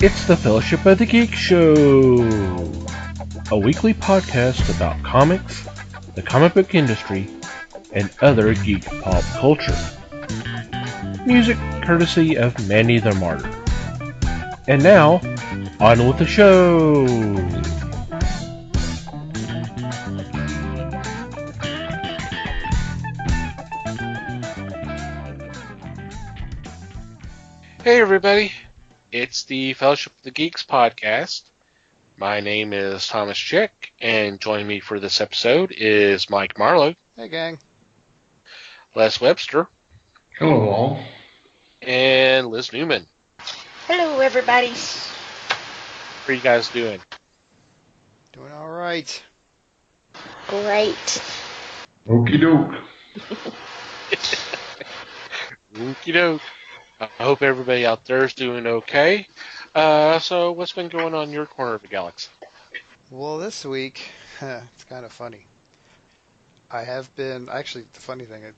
It's the Fellowship of the Geek Show, a weekly podcast about comics, the comic book industry, and other geek pop culture. Music courtesy of Mandy the Martyr. And now, on with the show! Hey everybody, it's the Fellowship of the Geeks podcast. My name is Thomas Chick, and joining me for this episode is Mike Marlowe. Hey gang. Les Webster. Hello all. And Liz Newman. Hello everybody. How are you guys doing? Doing alright. Great. Okie doke. Okie doke. I hope everybody out there is doing okay. So what's been going on in your corner of the galaxy? Well, this week, it's kind of funny. I have been, actually,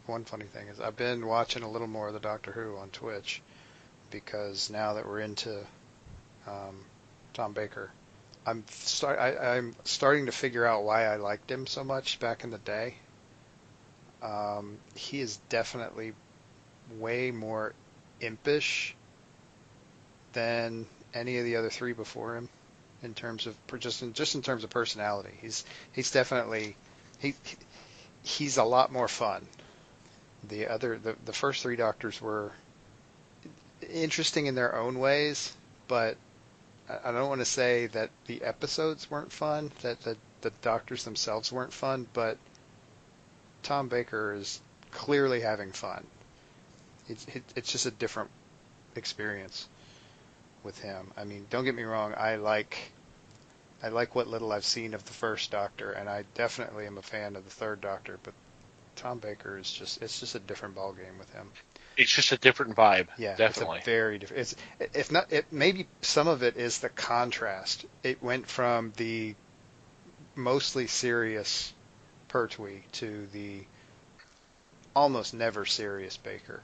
one funny thing is I've been watching a little more of the Doctor Who on Twitch because now that we're into Tom Baker, I'm starting to figure out why I liked him so much back in the day. He is definitely way more impish than any of the other three before him in terms of just in terms of personality. He's definitely he's a lot more fun. The first three Doctors were interesting in their own ways, but I don't want to say that the episodes weren't fun, that the Doctors themselves weren't fun, but Tom Baker is clearly having fun. It's just a different experience with him. I mean, don't get me wrong, I like what little I've seen of the first Doctor, and I definitely am a fan of the third Doctor, but Tom Baker is just a different ballgame with him. It's just a different vibe. Yeah, definitely. It's a very different. Maybe some of it is the contrast. It went from the mostly serious Pertwee to the almost never serious Baker.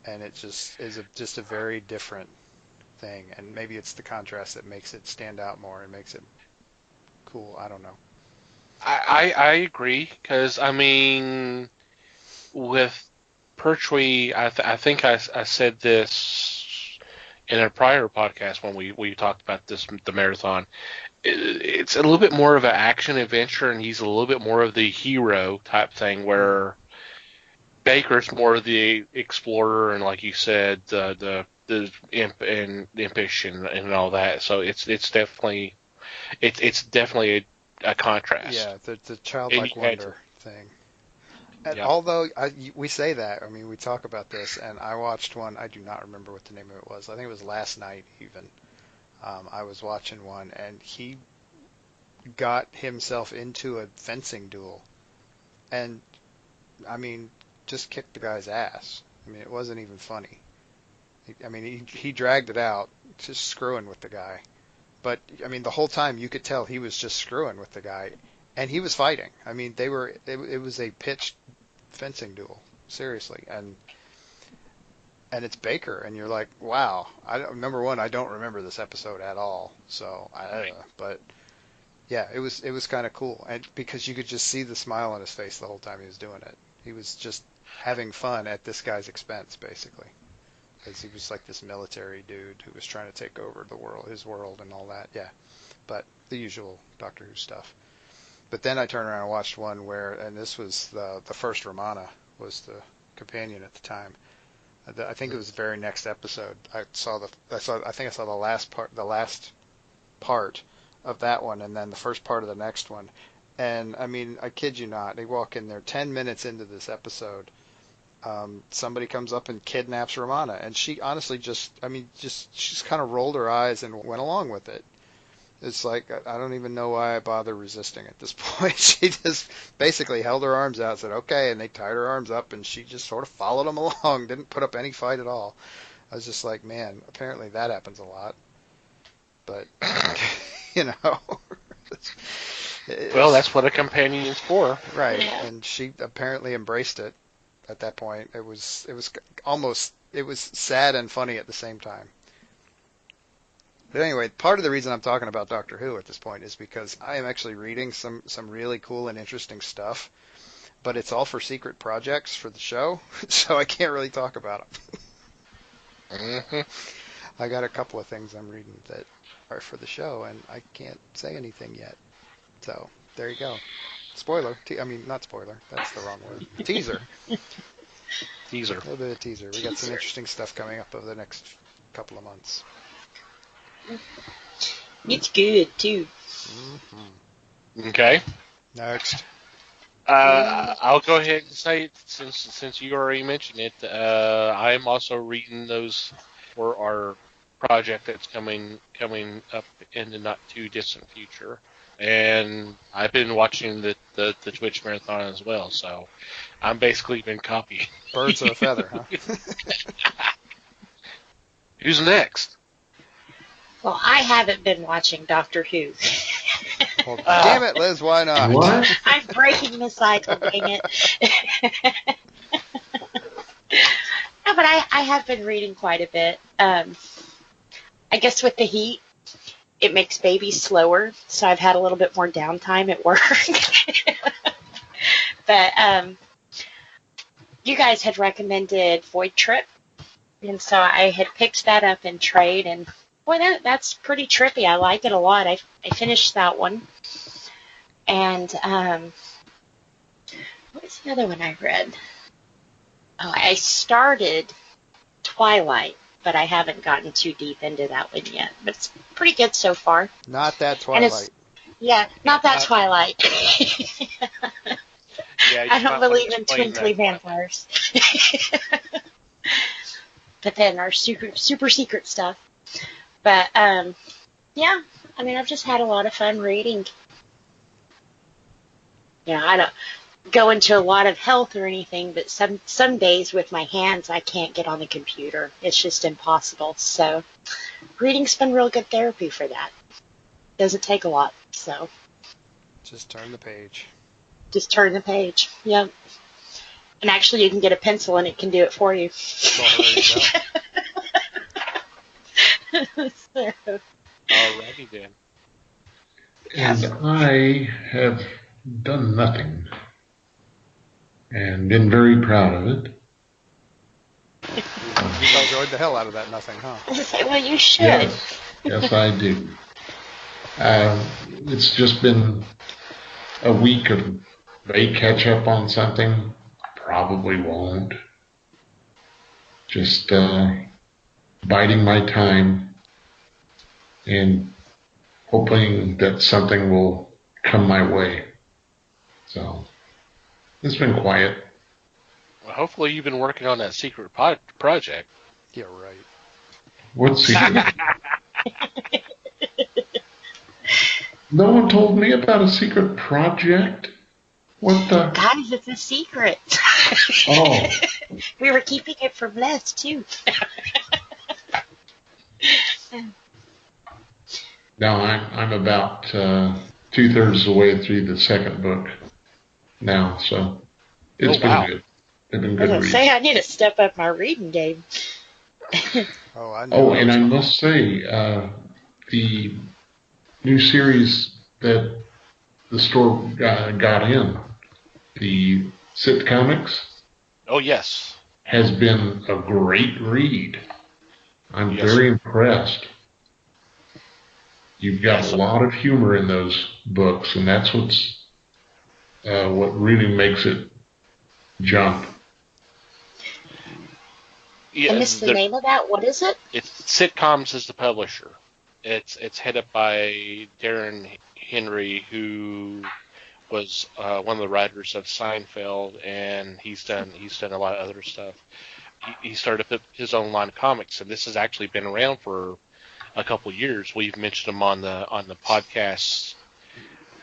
And it just is just a very different thing. And maybe it's the contrast that makes it stand out more and makes it cool. I don't know. I agree, because, I mean, with Pertwee, I think I said this in a prior podcast when we talked about the marathon. It's a little bit more of an action adventure, and he's a little bit more of the hero type thing, where Baker's more of the explorer, and like you said, the imp and impish and all that. So it's definitely a contrast. Yeah, the childlike wonder thing. And yeah. Although we say that, I mean, we talk about this, and I watched one. I do not remember what the name of it was. I think it was last night even. I was watching one, and he got himself into a fencing duel, and I mean, just kicked the guy's ass. I mean, it wasn't even funny. I mean, he dragged it out, just screwing with the guy. But I mean, the whole time you could tell he was just screwing with the guy, and he was fighting. I mean, it was a pitched fencing duel, seriously, and it's Baker, and you're like, wow. Number one, I don't remember this episode at all, so but yeah, it was kind of cool, and because you could just see the smile on his face the whole time he was doing it. He was just having fun at this guy's expense, basically, because he was like this military dude who was trying to take over his world and all that. Yeah, but the usual Doctor Who stuff. But then I turned around and watched one and this was the first Romana was the companion at the time. I think it was the very next episode. I think I saw the last part of that one, and then the first part of the next one. And I mean, I kid you not, they walk in there 10 minutes into this episode. Somebody comes up and kidnaps Romana, and she honestly just kind of rolled her eyes and went along with it. It's like, I don't even know why I bother resisting at this point. She just basically held her arms out, said, okay, and they tied her arms up, and she just sort of followed them along, didn't put up any fight at all. I was just like, man, apparently that happens a lot. But, you know. Well, that's what a companion is for. Right, Yeah. and she apparently embraced it at that point. It was sad and funny at the same time. But anyway, part of the reason I'm talking about Doctor Who at this point is because I am actually reading some really cool and interesting stuff, but it's all for secret projects for the show, so I can't really talk about them. Mm-hmm. I got a couple of things I'm reading that are for the show, and I can't say anything yet. So there you go. Spoiler. I mean, not spoiler. That's the wrong word. Teaser. Teaser. A little bit of teaser. We got some interesting stuff coming up over the next couple of months. It's good, too. Mm-hmm. Okay. Next. I'll go ahead and say it since you already mentioned it. I am also reading those for our project that's coming up in the not too distant future, and I've been watching the Twitch marathon as well. So I'm basically been copying. Birds of a feather, huh? Who's next? Well, I haven't been watching Doctor Who. Well, damn it, Liz, why not? What? I'm breaking the cycle, dang it. No, but I have been reading quite a bit. I guess with the heat, it makes babies slower, so I've had a little bit more downtime at work. But you guys had recommended Void Trip, and so I had picked that up in trade, and boy, that's pretty trippy. I like it a lot. I finished that one. And what was the other one I read? Oh, I started Twilight, but I haven't gotten too deep into that one yet. But it's pretty good so far. Not that And Twilight. yeah, not that Twilight. Yeah, I don't believe in twinkly vampires. But then our super secret stuff. But yeah, I mean, I've just had a lot of fun reading. You know, I don't go into a lot of health or anything, but some days with my hands I can't get on the computer. It's just impossible. So reading's been real good therapy for that. Doesn't take a lot, so Just turn the page. just turn the page. Yep. And actually you can get a pencil and it can do it for you. Well, there you go. So, Alrighty then. And I have done nothing and been very proud of it. You enjoyed the hell out of that nothing, huh? well, you should. Yes, I do. It's just been a week of may catch up on something, probably won't. Just biding my time and hoping that something will come my way. So it's been quiet. Well, hopefully you've been working on that secret project. Yeah, right. What secret? No one told me about a secret project. What the? Guys, it's a secret. Oh. We were keeping it from Les, too. Now I'm about 2/3 of the way through the second book now, so it's been good. It's been I was good going to reading. say, I need to step up my reading game. Oh, I know. Oh, and I must say, the new series that the store got in, the Sitcomics, Oh yes. has been a great read. I'm Yes. very impressed. You've got Yes. a lot of humor in those books, and that's what really makes it jump. Yeah, I missed the name of that. What is it? It's Sitcoms is the publisher. It's headed by Darren Henry, who was one of the writers of Seinfeld, and he's done a lot of other stuff. He started up his own line of comics, and this has actually been around for a couple of years. We've mentioned him on the podcast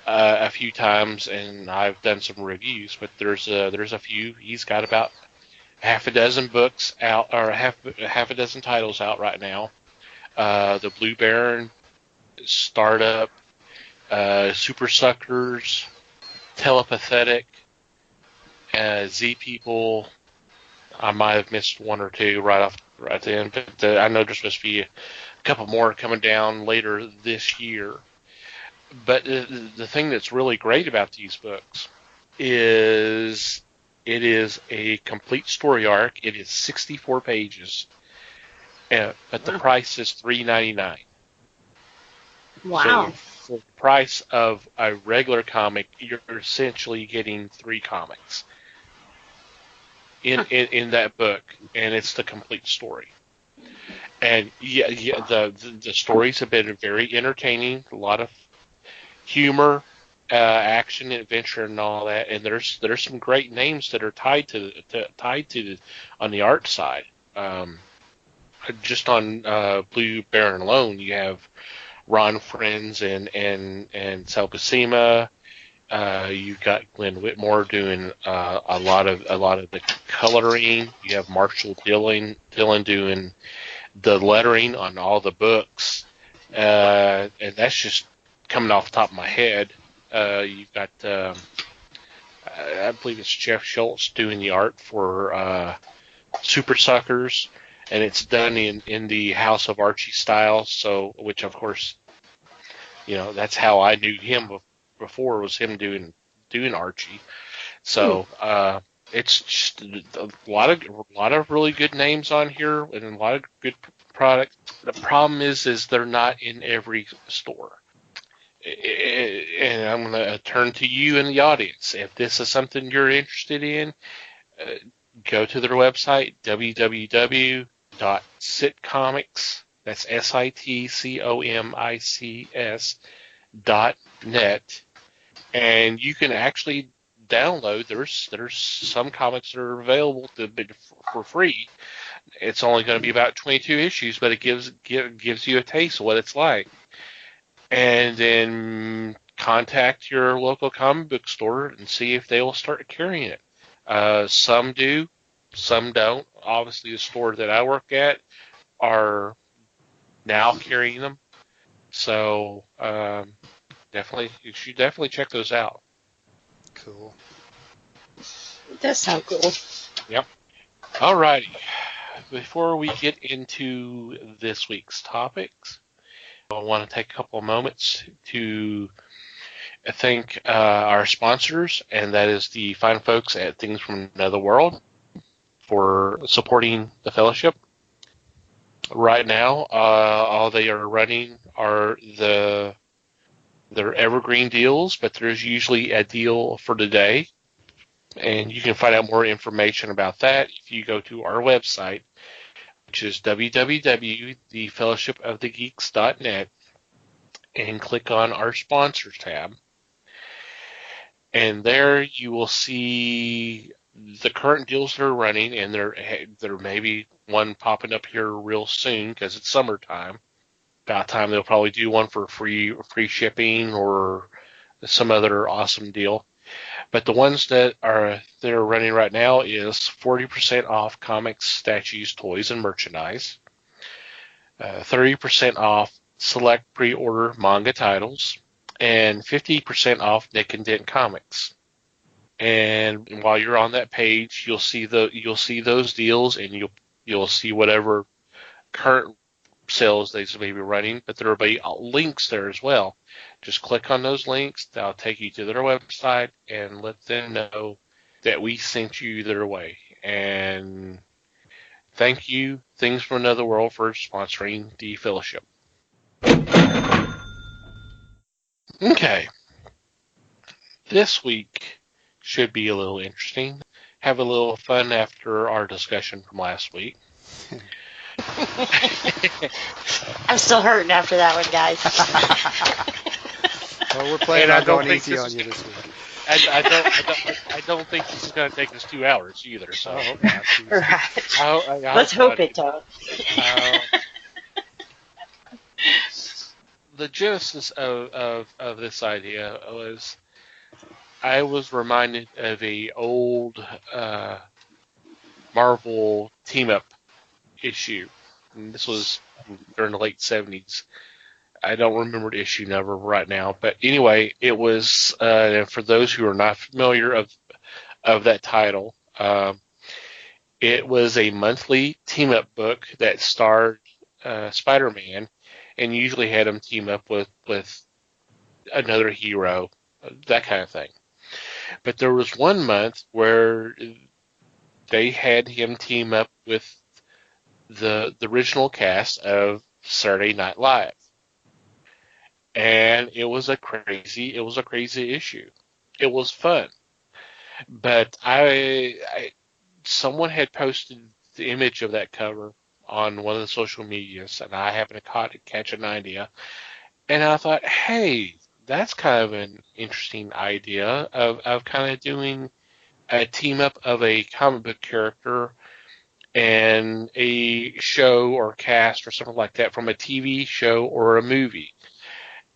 a few times, and I've done some reviews. But there's a few. He's got about half a dozen books out, or half a dozen titles out right now. The Blue Baron, Startup, Super Suckers, Telepathetic, Z People. I might have missed one or two right then, but I know there's supposed to be couple more coming down later this year. But the thing that's really great about these books is it is a complete story arc. It is 64 pages, but the price is $3.99. Wow. So for the price of a regular comic, you're essentially getting 3 comics in that book, and it's the complete story. And the stories have been very entertaining. A lot of humor, action, adventure, and all that. And there's some great names that are tied to on the art side. Just on Blue Baron alone, you have Ron Friends and Sal Buscema. You've got Glenn Whitmore doing a lot of the coloring. You have Marshall Dillon doing the lettering on all the books, and that's just coming off the top of my head. You've got I believe it's Jeff Schultz doing the art for Super Suckers, and it's done in the House of Archie style. So, which of course, that's how I knew him before, was him doing Archie. So it's just a lot of really good names on here and a lot of good products. The problem is they're not in every store. And I'm going to turn to you in the audience. If this is something you're interested in, go to their website, www.sitcomics. That's SITCOMICS.net, and you can actually download. There's some comics that are available for free. It's only going to be about 22 issues, but it gives you a taste of what it's like. And then contact your local comic book store and see if they will start carrying it. Some do, some don't. Obviously, the store that I work at are now carrying them. So you should definitely check those out. Cool. That sounds cool. Yep. Alrighty. Before we get into this week's topics, I want to take a couple of moments to thank our sponsors, and that is the fine folks at Things from Another World for supporting the Fellowship. Right now, all they are running are their evergreen deals, but there's usually a deal for today, and you can find out more information about that if you go to our website, which is www.thefellowshipofthegeeks.net, and click on our sponsors tab. And there you will see the current deals that are running, and there may be one popping up here real soon because it's summertime. About time they'll probably do one for free shipping or some other awesome deal. But the ones that are running right now is 40% off comics, statues, toys, and merchandise. 30% off select pre-order manga titles, and 50% off Nick and Dent comics. And while you're on that page, you'll see those deals, and you'll see whatever current sales they may be running. But there will be links there as well. Just click on those links. That'll take you to their website and let them know that we sent you their way. And thank you, Things from Another World, for sponsoring the Fellowship. Okay. This week should be a little interesting. Have a little fun after our discussion from last week. I'm still hurting after that one, guys. Well, we're planning on going easy on you this week. I don't think this is going to take us 2 hours either. So Right. Let's hope it does. The genesis of this idea was I was reminded of a old Marvel team-up issue. And this was during the late 70s. I don't remember the issue number right now, but anyway, it was for those who are not familiar of that title. It was a monthly team-up book that starred Spider-Man, and usually had him team up with another hero, that kind of thing. But there was one month where they had him team up with the original cast of Saturday Night Live, and it was a crazy issue. It was fun, but someone had posted the image of that cover on one of the social medias, and I happened to catch an idea, and I thought, hey, that's kind of an interesting idea of kind of doing a team up of a comic book character and a show or cast or something like that from a TV show or a movie.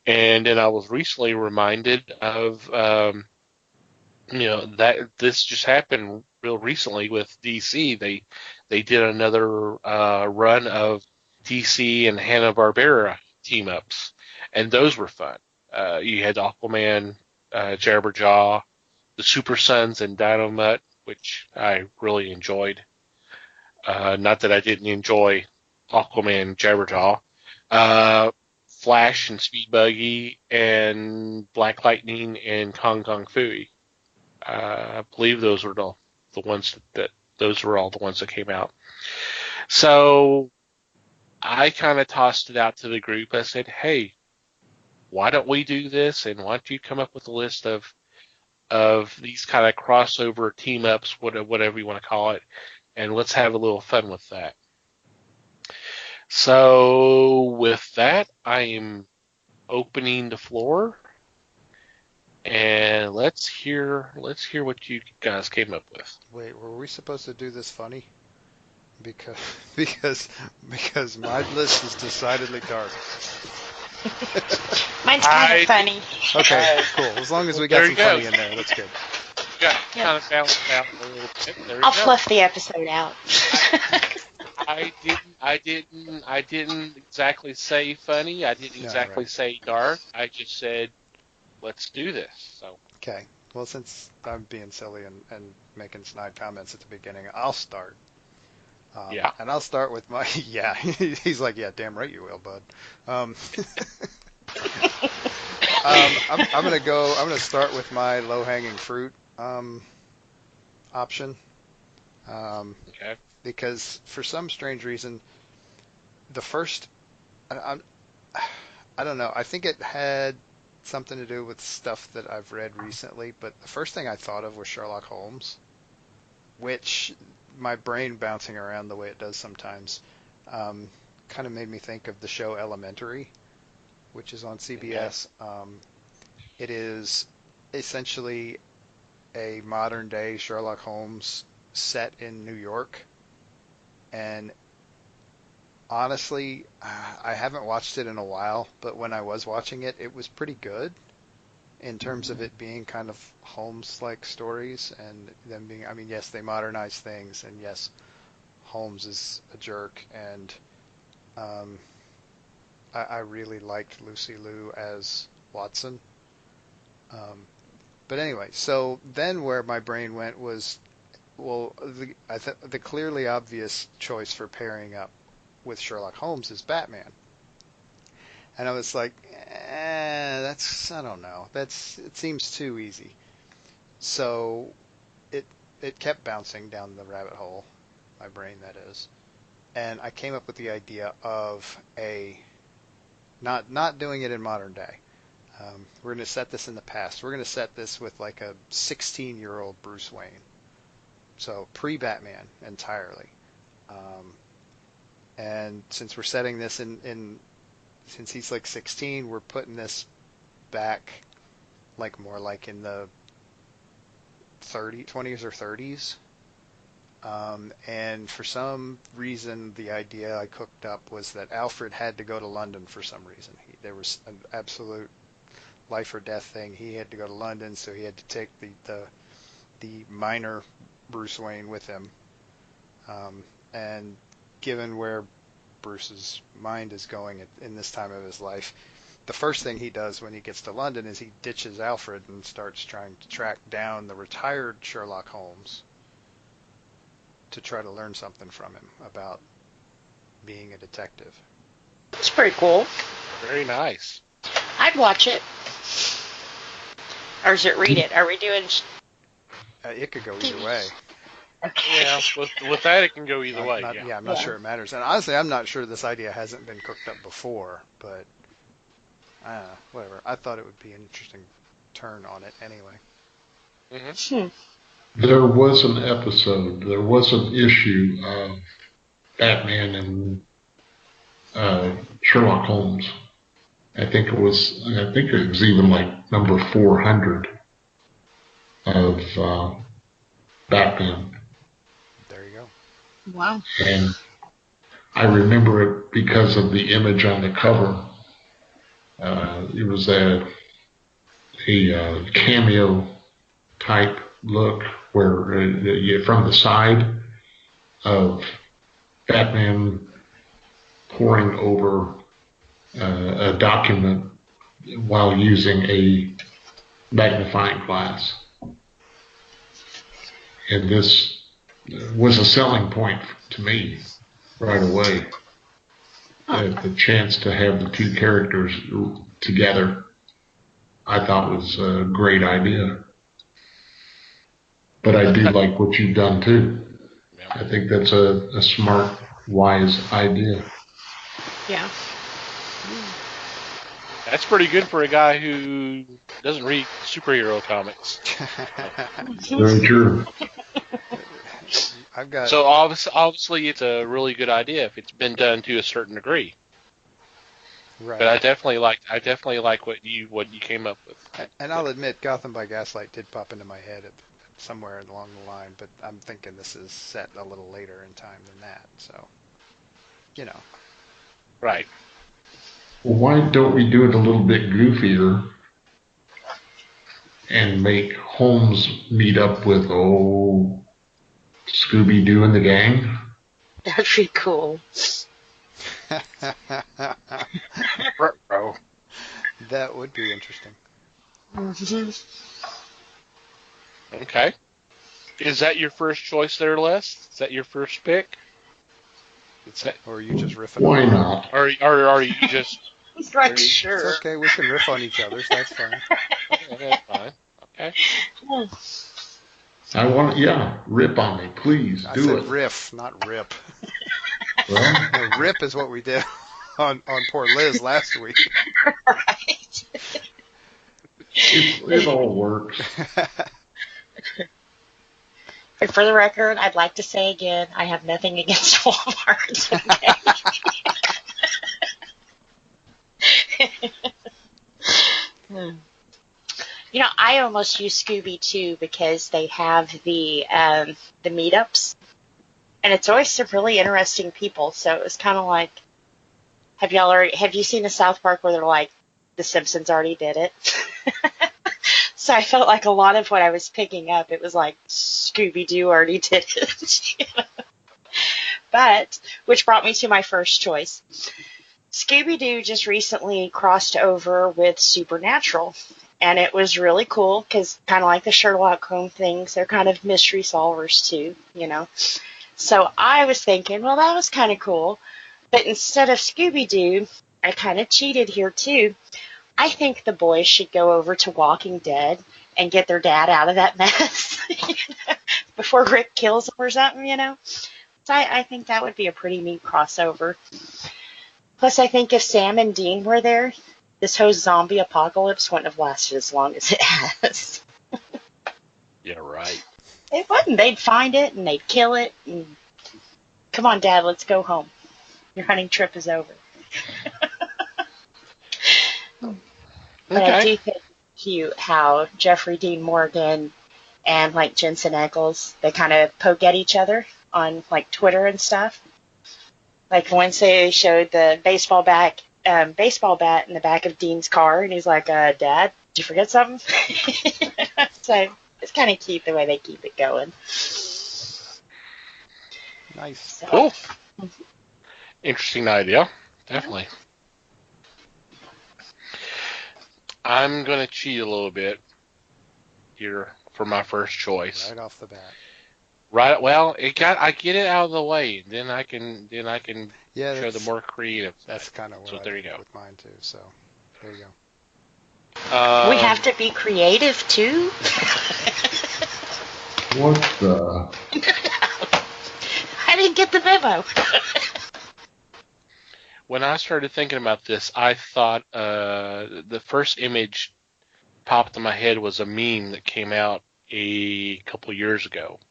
And then I was recently reminded of, that this just happened real recently with DC. They did another run of DC and Hanna-Barbera team ups, and those were fun. You had Aquaman, Jabberjaw, the Super Sons, and Dynamite, which I really enjoyed. Not that I didn't enjoy Aquaman, Jabberjaw. Flash and Speed Buggy and Black Lightning and Kong Kong Fooey. I believe those were the ones those were all the ones that came out. So I kind of tossed it out to the group. I said, hey, why don't we do this? And why don't you come up with a list of these kind of crossover team ups, whatever you want to call it, and let's have a little fun with that. So with that, I am opening the floor, and let's hear what you guys came up with. Wait, were we supposed to do this funny? Because my list is decidedly dark. Mine's kind of funny. Okay, cool. As long as we got some funny in there, that's good. Got kind of balanced out a little bit. I'll fluff the episode out. I didn't exactly say funny. I didn't exactly say dark. I just said, let's do this. So. Okay. Well, since I'm being silly and making snide comments at the beginning, I'll start. Yeah. And I'll start with my, yeah. He's like, yeah, damn right you will, bud. I'm going to start with my low-hanging fruit option. Okay. Because for some strange reason, the first, I don't know, I think it had something to do with stuff that I've read recently, but the first thing I thought of was Sherlock Holmes, which my brain bouncing around the way it does sometimes kind of made me think of the show Elementary, which is on CBS. It is essentially a modern day Sherlock Holmes set in New York. And honestly, I haven't watched it in a while, but when I was watching it, it was pretty good in terms of it being kind of Holmes-like stories and them being, I mean, yes, they modernize things, and yes, Holmes is a jerk, and I really liked Lucy Liu as Watson. But anyway, so then where my brain went was, well, the clearly obvious choice for pairing up with Sherlock Holmes is Batman. And I was like, I don't know. It seems too easy. So it kept bouncing down the rabbit hole, my brain that is. And I came up with the idea of not doing it in modern day. We're going to set this in the past. We're going to set this with like a 16-year-old Bruce Wayne. So pre-Batman entirely. And since we're setting this since he's like 16, we're putting this back like more like in the 20s or 30s. And for some reason, the idea I cooked up was that Alfred had to go to London for some reason. There was an absolute life or death thing. He had to go to London, so he had to take the minor Bruce Wayne with him. And given where Bruce's mind is going in this time of his life, the first thing he does when he gets to London is he ditches Alfred and starts trying to track down the retired Sherlock Holmes to try to learn something from him about being a detective. It's pretty cool. Very nice. I'd watch it. Or is it read it? Are we doing... It could go either way. Okay. Yeah, with that it can go either way. I'm not sure it matters. And honestly, I'm not sure this idea hasn't been cooked up before, but whatever. I thought it would be an interesting turn on it anyway. Mm-hmm. There was an issue of Batman and Sherlock Holmes. I think it was even like number 400 of Batman. There you go. Wow. And I remember it because of the image on the cover. It was a cameo type look where from the side of Batman poring over a document while using a magnifying glass. And this was a selling point to me right away. The chance to have the two characters together, I thought was a great idea. But I do like what you've done too. I think that's a smart, wise idea. Yeah. That's pretty good for a guy who doesn't read superhero comics. Very true. So obviously it's a really good idea if it's been done to a certain degree. Right. But I definitely like what you came up with. And I'll admit, Gotham by Gaslight did pop into my head somewhere along the line, but I'm thinking this is set a little later in time than that. So, Right. Well, why don't we do it a little bit goofier and make Holmes meet up with Scooby-Doo and the gang? That'd be cool. That would be interesting. Mm-hmm. Okay. Is that your first choice there, Les? Is that your first pick? Or are you just riffing? Why not? Or are you just... Right, sure. It's okay, we can riff on each other, so that's fine. That's fine. Okay. I want, rip on me, please. I Do said it. riff, not rip. Well, No, rip is what we did on poor Liz last week. Right. it all works. But for the record, I'd like to say again, I have nothing against Walmart. Okay? I almost use Scooby too because they have the meetups, and it's always some really interesting people. So it was kind of like, have you seen the South Park where they're like, The Simpsons already did it? So I felt like a lot of what I was picking up, it was like Scooby-Doo already did it. But, which brought me to my first choice. Scooby-Doo just recently crossed over with Supernatural. And it was really cool because kind of like the Sherlock Holmes things, they're kind of mystery solvers too, So I was thinking, well, that was kind of cool. But instead of Scooby-Doo, I kind of cheated here too. I think the boys should go over to Walking Dead and get their dad out of that mess before Rick kills him or something, So I think that would be a pretty neat crossover. Plus, I think if Sam and Dean were there, this whole zombie apocalypse wouldn't have lasted as long as it has. Yeah, right. It wouldn't. They'd find it and they'd kill it. And come on, Dad, let's go home. Your hunting trip is over. But I do think it's cute how Jeffrey Dean Morgan and like Jensen Ackles, they kind of poke at each other on like Twitter and stuff. Like once they showed the baseball bat in the back of Dean's car, and he's like, Dad, did you forget something? So it's kind of cute the way they keep it going. Nice. So. Cool. Interesting idea. Definitely. I'm going to cheat a little bit here for my first choice. Right off the bat. Right. Well, I get it out of the way, and then I can Yeah, show the more creative that's side. kind of what So I there you did go. with mine too. So there you go. We have to be creative too. What the? I didn't get the memo. When I started thinking about this, I thought the first image popped in my head was a meme that came out a couple years ago.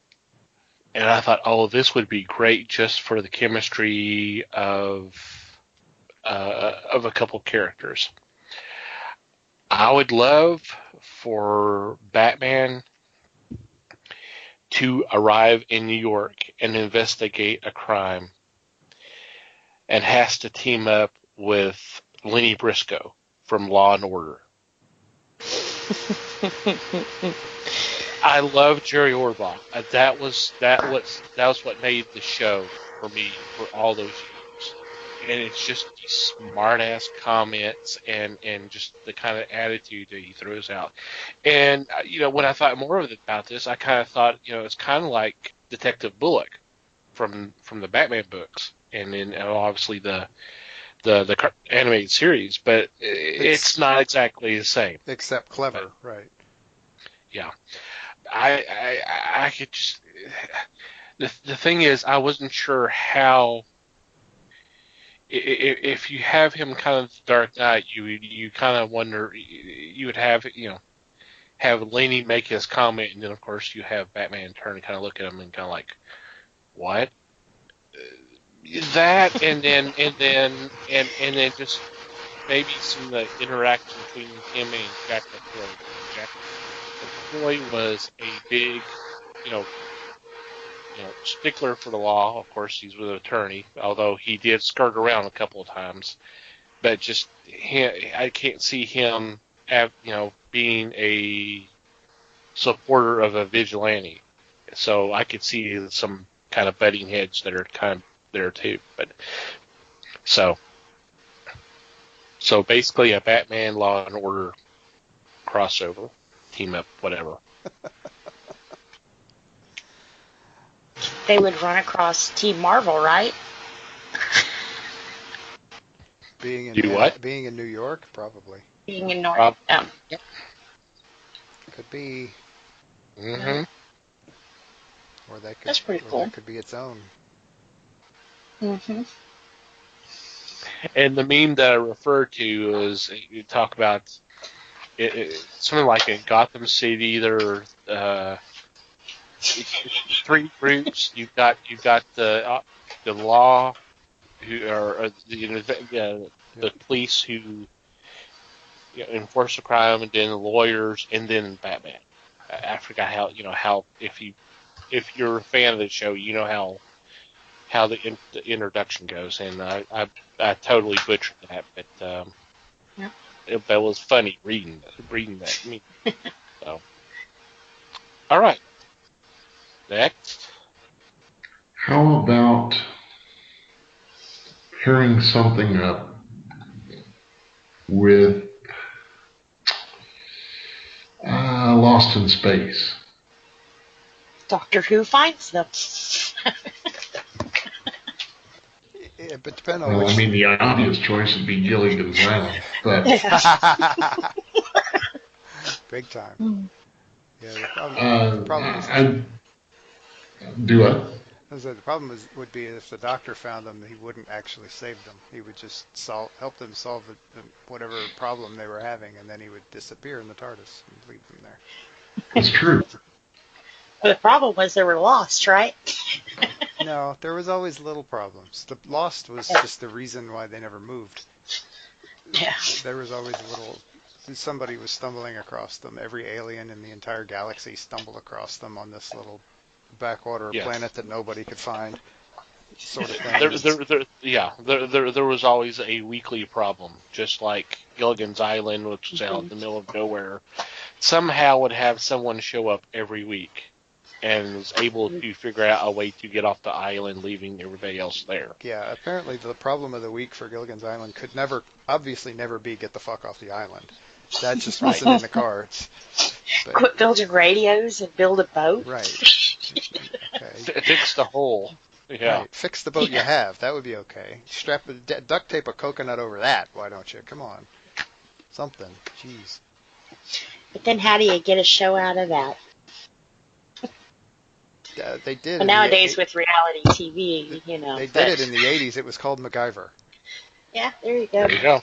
And I thought, oh, this would be great just for the chemistry of a couple characters. I would love for Batman to arrive in New York and investigate a crime and has to team up with Lenny Briscoe from Law and Order. I love Jerry Orbach. That was what made the show for me for all those years. And it's just these smart ass comments and just the kind of attitude that he throws out. And when I thought more about this, I kind of thought it's kind of like Detective Bullock from the Batman books, and then obviously the animated series, but it's not exactly the same. Except clever, right? Yeah. I could just the thing is I wasn't sure how if you have him kind of Dark Knight you kind of wonder you would have Laney make his comment, and then of course you have Batman turn and kind of look at him and kind of like what that and then just maybe some of the interaction between him and Jack McCoy. Jack McCoy was a big, stickler for the law. Of course, he's with an attorney, although he did skirt around a couple of times. But just I can't see him, being a supporter of a vigilante. So I could see some kind of butting heads that are kind of there too. But so basically a Batman Law and Order crossover, team up, whatever. They would run across Team Marvel, right? Being in New York, probably. Being in North. Yep. Could be. Mm-hmm. Or that could. That's pretty cool. That could be its own. Mm-hmm. And the meme that I referred to is you talk about something like in Gotham City. There are three groups. You've got the law, who are the police who enforce the crime, and then the lawyers, and then Batman. I forgot how if you're a fan of the show, you know how the introduction goes, and I totally butchered that, but it was funny reading that. So, all right, next. How about pairing something up with Lost in Space? Doctor Who finds them. Yeah, but depending on Well, I mean, the obvious choice would be Gilligan's Island, but big time. Yeah, the problem is. Do it. The problem would be if the Doctor found them, he wouldn't actually save them. He would just help them solve whatever problem they were having, and then he would disappear in the TARDIS and leave them there. It's true. The problem was they were lost, right? No, there was always little problems. The Lost was just the reason why they never moved. Yeah. There was always somebody was stumbling across them. Every alien in the entire galaxy stumbled across them on this little backwater planet that nobody could find, sort of thing. There was always a weekly problem, just like Gilligan's Island, which was out in the middle of nowhere. Somehow would have someone show up every week and was able to figure out a way to get off the island, leaving everybody else there. Yeah, apparently the problem of the week for Gilligan's Island could obviously never be get the fuck off the island. That just wasn't in the cards. Quit building radios and build a boat. Right. Okay. Fix the hole. Yeah. Right. Fix the boat you have. That would be okay. Duct tape a coconut over that. Why don't you? Come on. Something. Jeez. But then how do you get a show out of that? They did. Well, nowadays with reality TV, They did it in the 80s. It was called MacGyver. Yeah, there you go. There you go.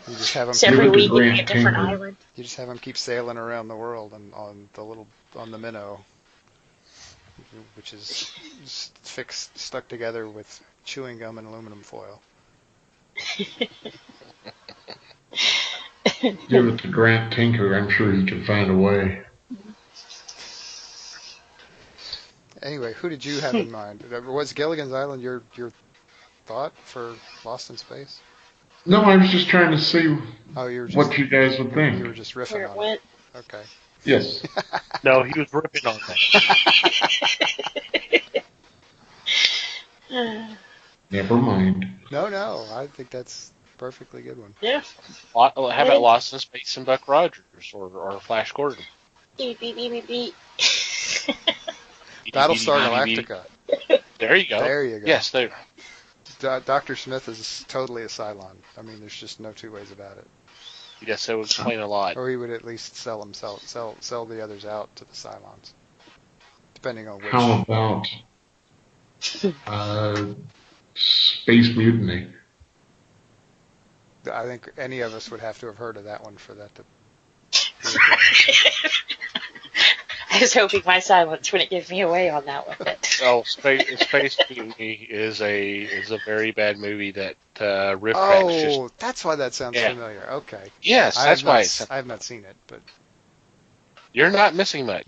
You just have them. So every Give it to week it'd be a Grant different Tinker. island. You just have them keep sailing around the world and on the minnow, which is stuck together with chewing gum and aluminum foil. Give it to Grant Tinker. I'm sure he can find a way. Anyway, who did you have in mind? Was Gilligan's Island your thought for Lost in Space? No, I was just trying to see Oh, you were just what you guys would think. you were just riffing Where it on went. it. Okay. Yes. No, he was ripping on that. Never mind. No, I think that's a perfectly good one. Yeah. How about Lost in Space and Buck Rogers or Flash Gordon? Beep, beep, beep, beep, beep. Battlestar Galactica. There you go. There you go. Yes, there. Dr. Smith is totally a Cylon. I mean, there's just no two ways about it. Yes, that would explain a lot. Or he would at least sell the others out to the Cylons, depending on which. How about Space Mutiny? I think any of us would have to have heard of that one for that to. I was hoping my silence wouldn't give me away on that one. But. Oh, Space Mutiny is a very bad movie that Riff Oh, that's why that sounds familiar. Okay. Yes, that's why. I have not seen it, but You're not missing much.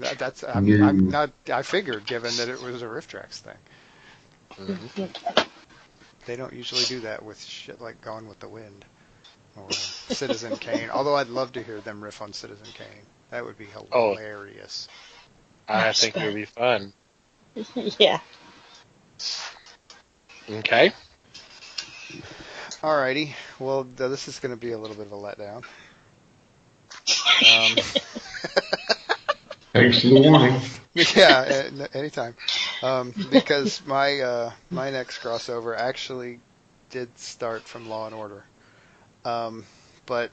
I'm not. I figured, given that it was a Riff Tracks thing. Mm-hmm. They don't usually do that with shit like Gone with the Wind or Citizen Kane. Although I'd love to hear them riff on Citizen Kane. That would be hilarious. I think it would be fun. Yeah. Okay. Alrighty. Well, this is going to be a little bit of a letdown. Thanks for the warning. Yeah, anytime. Because my next crossover actually did start from Law and Order. But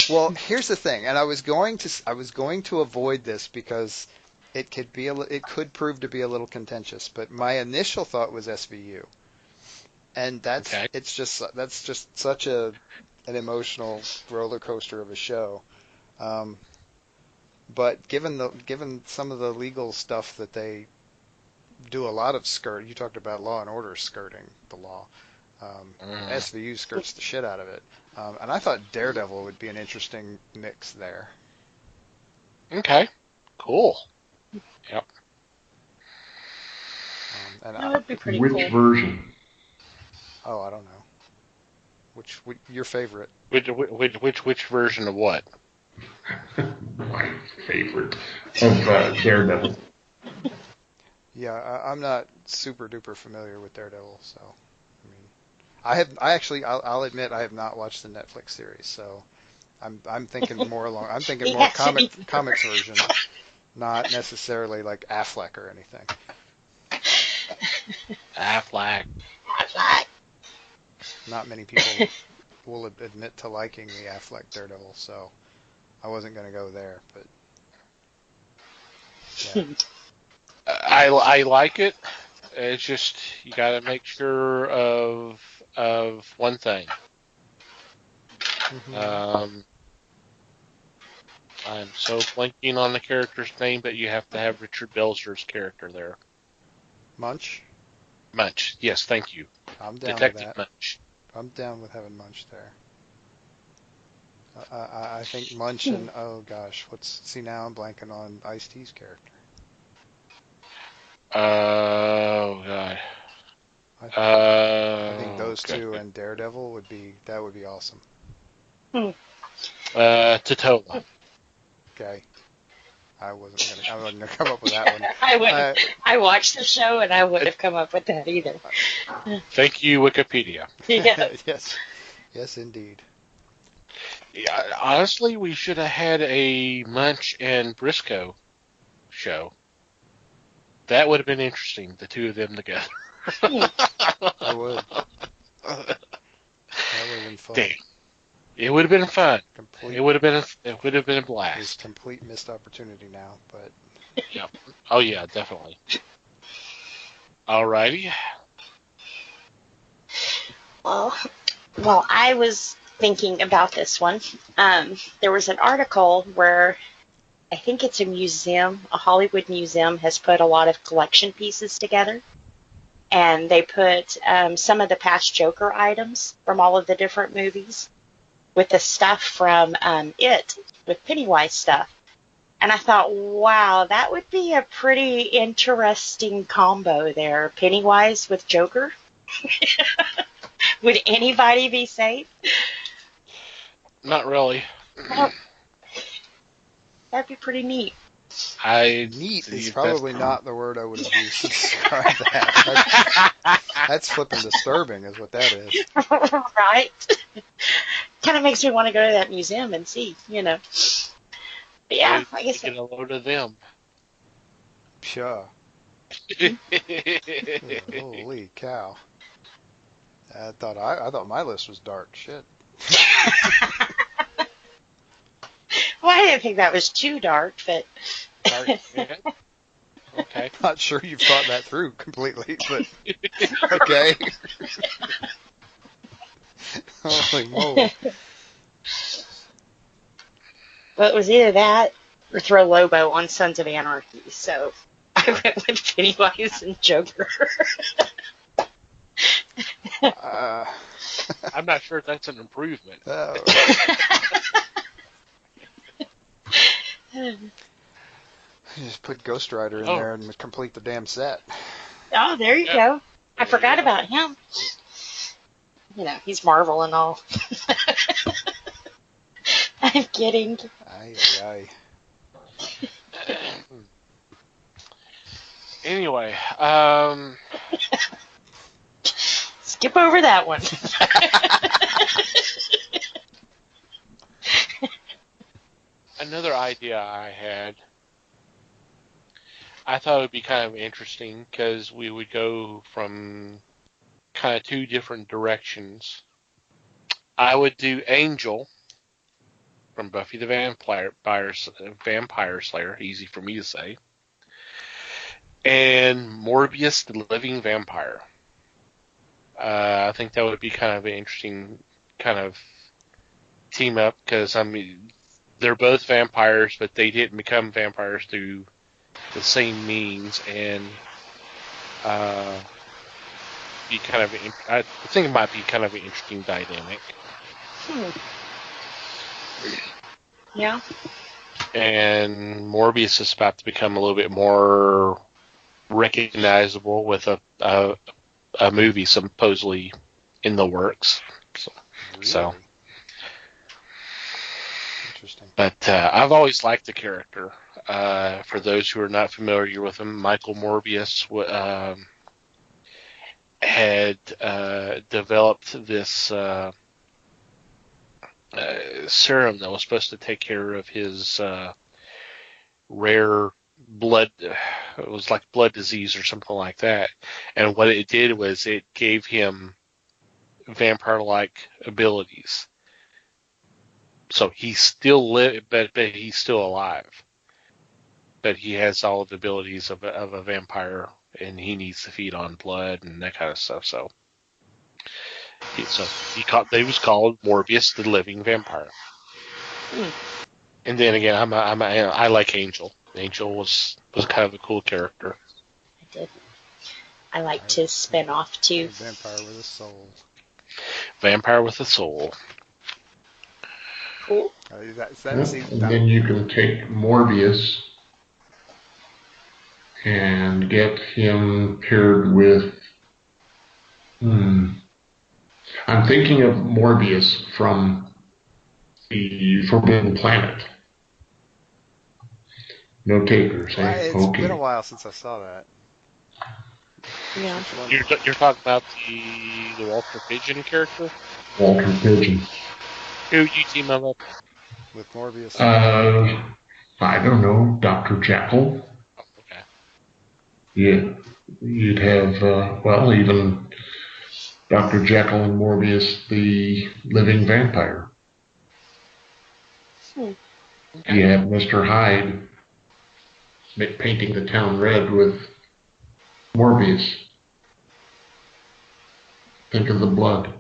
well, here's the thing, and I was going to avoid this because it could prove to be a little contentious. But my initial thought was SVU, and that's just such an emotional roller coaster of a show. But given some of the legal stuff that they do a lot of you talked about Law and Order skirting the law. SVU skirts the shit out of it. And I thought Daredevil would be an interesting mix there. Okay. Cool. Yep. That would be pretty Which cool. version? Oh, I don't know. Which your favorite? Which version of what? My favorite of Daredevil. Yeah, I'm not super duper familiar with Daredevil, so I'll admit I have not watched the Netflix series, so I'm thinking more comics version, not necessarily like Affleck or anything. Affleck. Not many people will admit to liking the Affleck Daredevil, so I wasn't going to go there, but yeah. I like it. It's just you got to make sure of one thing. Mm-hmm. I'm so blanking on the character's name, but you have to have Richard Belzer's character there. Munch? Munch. Yes, thank you. I'm down Detective with that. Munch. I'm down with having Munch there. I think Munch and oh gosh, now I'm blanking on Ice-T's character. Oh god. I think those two and Daredevil would be awesome. Totola. Okay. I wasn't gonna come up with that one. I watched the show and I wouldn't have come up with that either. Thank you, Wikipedia. Yeah. Yes, indeed. Yeah, honestly, we should have had a Munch and Briscoe show. That would have been interesting, the two of them together. I would. That would have been fun. Damn. It would have been fun. Complete, It would have been a It's blast. complete missed opportunity now, but Yep. Oh yeah, definitely. Alrighty. Well, I was thinking about this one. There was an article where I think it's a museum, a Hollywood museum, has put a lot of collection pieces together. And they put some of the past Joker items from all of the different movies with the stuff from It, with Pennywise stuff. And I thought, wow, that would be a pretty interesting combo there, Pennywise with Joker. Would anybody be safe? Not really. Well, that'd be pretty neat. neat is probably not the word I would have used to describe that. That's flipping disturbing, is what that is. Right? Kind of makes me want to go to that museum and see, But yeah, I guess. Get a load of them. Pshaw. Holy cow. I thought my list was dark. Shit. Well, I didn't think that was too dark, but. Yeah. Okay. Not sure you've thought that through completely, but okay. Holy moly. Well, it was either that or throw Lobo on Sons of Anarchy, so I went with Pennywise and Joker. I'm not sure if that's an improvement. Just put Ghost Rider in there and complete the damn set. Oh, there you go. I forgot about him. He's Marvel and all. I'm kidding. Aye. Anyway, skip over that one. another idea I had, I thought it would be kind of interesting because we would go from kind of two different directions. I would do Angel from Buffy the Vampire Slayer, easy for me to say, and Morbius the Living Vampire. I think that would be kind of an interesting kind of team up because, they're both vampires, but they didn't become vampires through the same means, and be kind of I think it might be kind of an interesting dynamic. Yeah. And Morbius is about to become a little bit more recognizable with a movie supposedly in the works. So. Interesting. But I've always liked the character. For those who are not familiar with him, Michael Morbius had developed this serum that was supposed to take care of his rare blood. It was like blood disease or something like that. And what it did was it gave him vampire-like abilities. So he's still but he's still alive. But he has all the abilities of a vampire, and he needs to feed on blood and that kind of stuff. So he was called Morbius the Living Vampire. And then again, I like Angel. Angel was kind of a cool character. I did. I liked his spin-off too. Vampire with a soul. Vampire with a soul. Cool. And then you can take Morbius and get him paired with... I'm thinking of Morbius from the Forbidden Planet. No takers, eh? It's been a while since I saw that. Yeah. You're talking about the Walter Pigeon character? Walter Pigeon. Who you team up with? With Morbius. I don't know, Dr. Jekyll. Oh, okay. You'd have, even Dr. Jekyll and Morbius, the living vampire. Okay. You have Mr. Hyde painting the town red with Morbius. Think of the blood.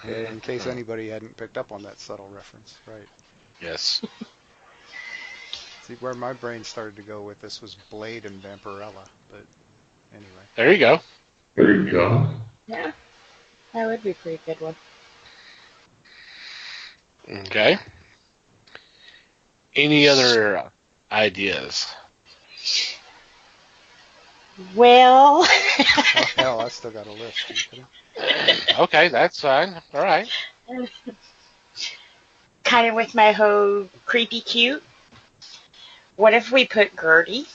In case anybody hadn't picked up on that subtle reference, right? Yes. See, where my brain started to go with this was Blade and Vampirella, but anyway. There you go. There you go. Yeah, that would be a pretty good one. Okay. Any other ideas? Well, Oh, hell, I still got a list. Are you kidding? Okay, that's fine. All right. kind of with my whole creepy cute. What if we put Gertie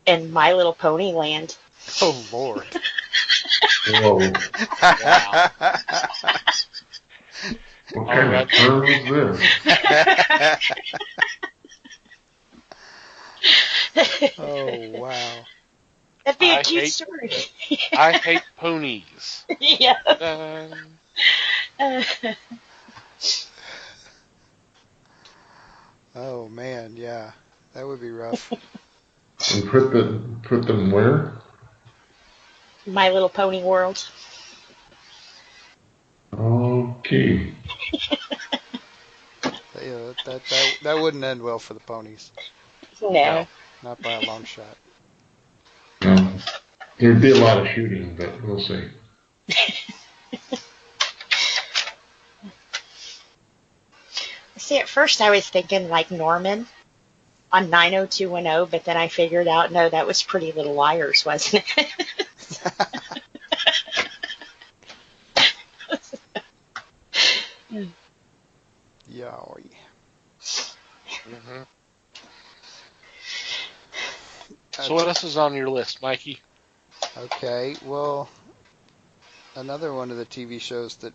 in My Little Pony Land? Oh, Lord. Whoa. Wow. What kind of term is this? Oh, wow. That'd be a I cute hate- story. I hate ponies. Yeah. Oh, man, yeah. That would be rough. And put them where? My Little Pony World. Okay. Yeah, that wouldn't end well for the ponies. No. Not by a long shot. No. There'd be a lot of shooting, but we'll see. See, at first I was thinking like Norman on 90210, but then I figured out, no, that was Pretty Little Liars, wasn't it? Yowie. Mm-hmm. So what else is on your list, Mikey? Okay, well, another one of the TV shows that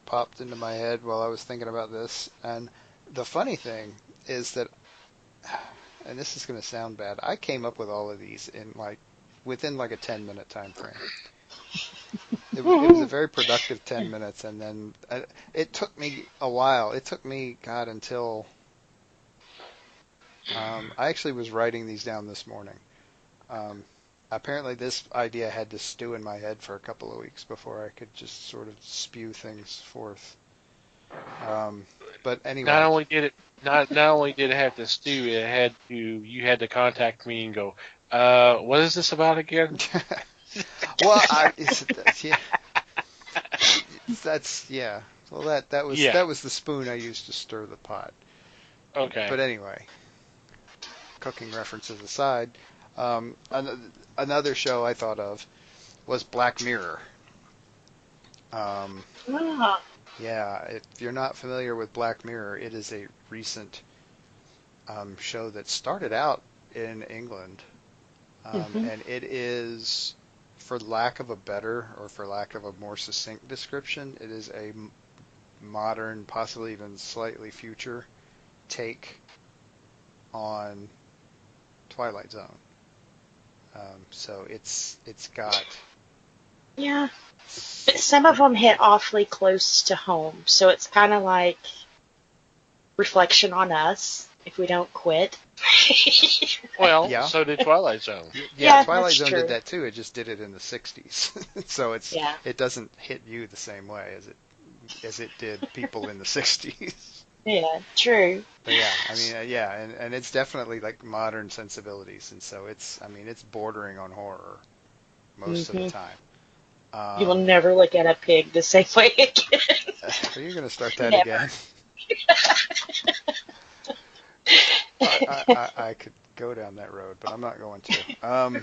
popped into my head while I was thinking about this, and the funny thing is that, and this is going to sound bad, I came up with all of these in within a 10-minute time frame. It was a very productive 10 minutes, and then it took me a while. It took me, God, until I actually was writing these down this morning. Apparently this idea had to stew in my head for a couple of weeks before I could just sort of spew things forth. But anyway. Not only did it have to stew, you had to contact me and go, what is this about again? Well, yeah. Well, that was the spoon I used to stir the pot. Okay. But anyway, cooking references aside, another show I thought of was Black Mirror. Yeah, if you're not familiar with Black Mirror, it is a recent show that started out in England, and it is, for lack of a better or for lack of a more succinct description, it is a modern, possibly even slightly future take on Twilight Zone. So it's got... Yeah. But some of them hit awfully close to home, so it's kind of like reflection on us if we don't quit. Well, Yeah. so did Twilight Zone. Yeah, Twilight that's Zone true. did that too. It just did it in the 60s. So it doesn't hit you the same way as it did people in the 60s. Yeah, true. But yeah, I mean, and it's definitely like modern sensibilities, and so it's bordering on horror most of the time. You will never look at a pig the same way again. Are you going to start that Never. again? I could go down that road, but I'm not going to.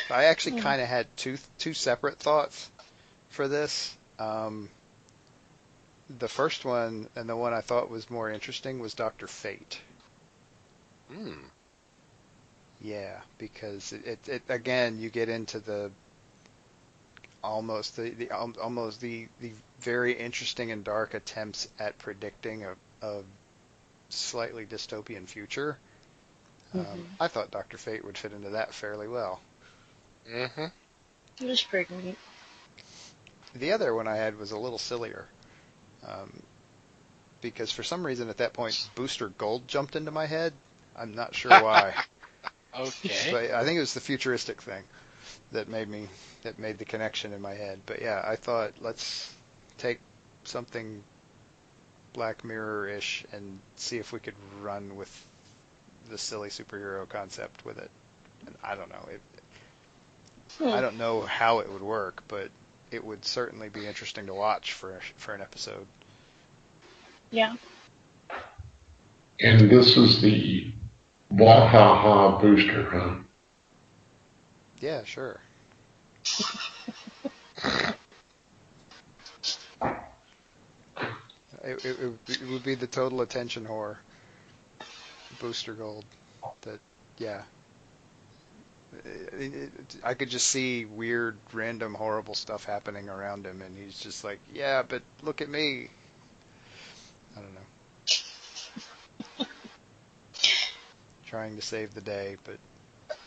I actually kind of had two separate thoughts for this. The first one, and the one I thought was more interesting, was Dr. Fate. Yeah, because it again, you get into the almost the very interesting and dark attempts at predicting a slightly dystopian future. I thought Dr. Fate would fit into that fairly well. Mm-hmm. It was pretty neat. The other one I had was a little sillier, because for some reason at that point Booster Gold jumped into my head. I'm not sure why, Okay. but I think it was the futuristic thing that made the connection in my head. But yeah, I thought let's take something Black Mirror-ish and see if we could run with the silly superhero concept with it. And I don't know. I don't know how it would work, but it would certainly be interesting to watch for an episode. Yeah. And this is the Wahaha booster, huh? Yeah, sure. It would be the total attention whore, Booster Gold. That, yeah. I could just see weird, random, horrible stuff happening around him, and he's just like, yeah, but look at me. I don't know. Trying to save the day, but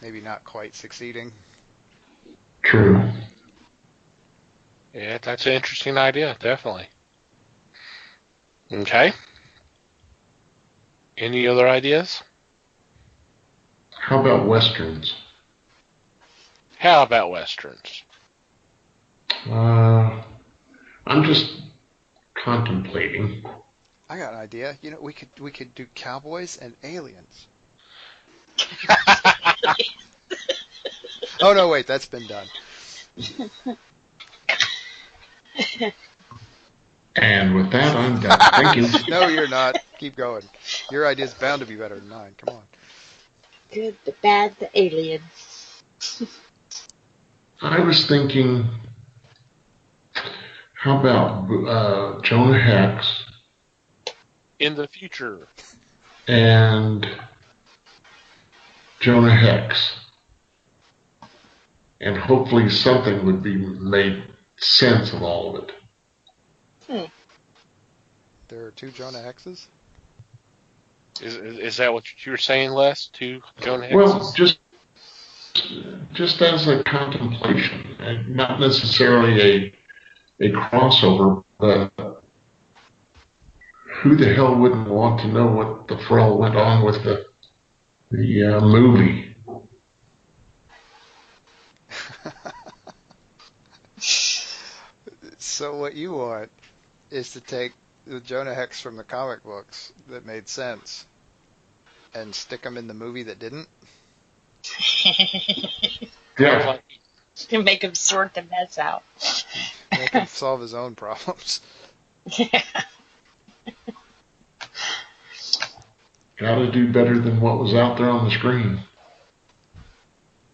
maybe not quite succeeding. True. Yeah, that's an interesting idea, definitely. Okay. Any other ideas? How about westerns? How about westerns? I'm just contemplating. I got an idea. You know, we could do cowboys and aliens. Oh no, wait, that's been done. And with that, I'm done. Thank you. No, you're not. Keep going. Your idea's bound to be better than mine. Come on. Good, the bad, the alien. I was thinking, how about Jonah Hex In the future. and Jonah Hex? And hopefully something would be made sense of all of it. There are two Jonah Hexes? Is that what you were saying, Les? To Jonah Hex? Well, just as a contemplation, and not necessarily a crossover, but who the hell wouldn't want to know what the hell went on with the movie? So what you want is to take the Jonah Hex from the comic books that made sense and stick them in the movie that didn't? Yeah. To make him sort the mess out. Make him solve his own problems. Yeah. Gotta do better than what was out there on the screen.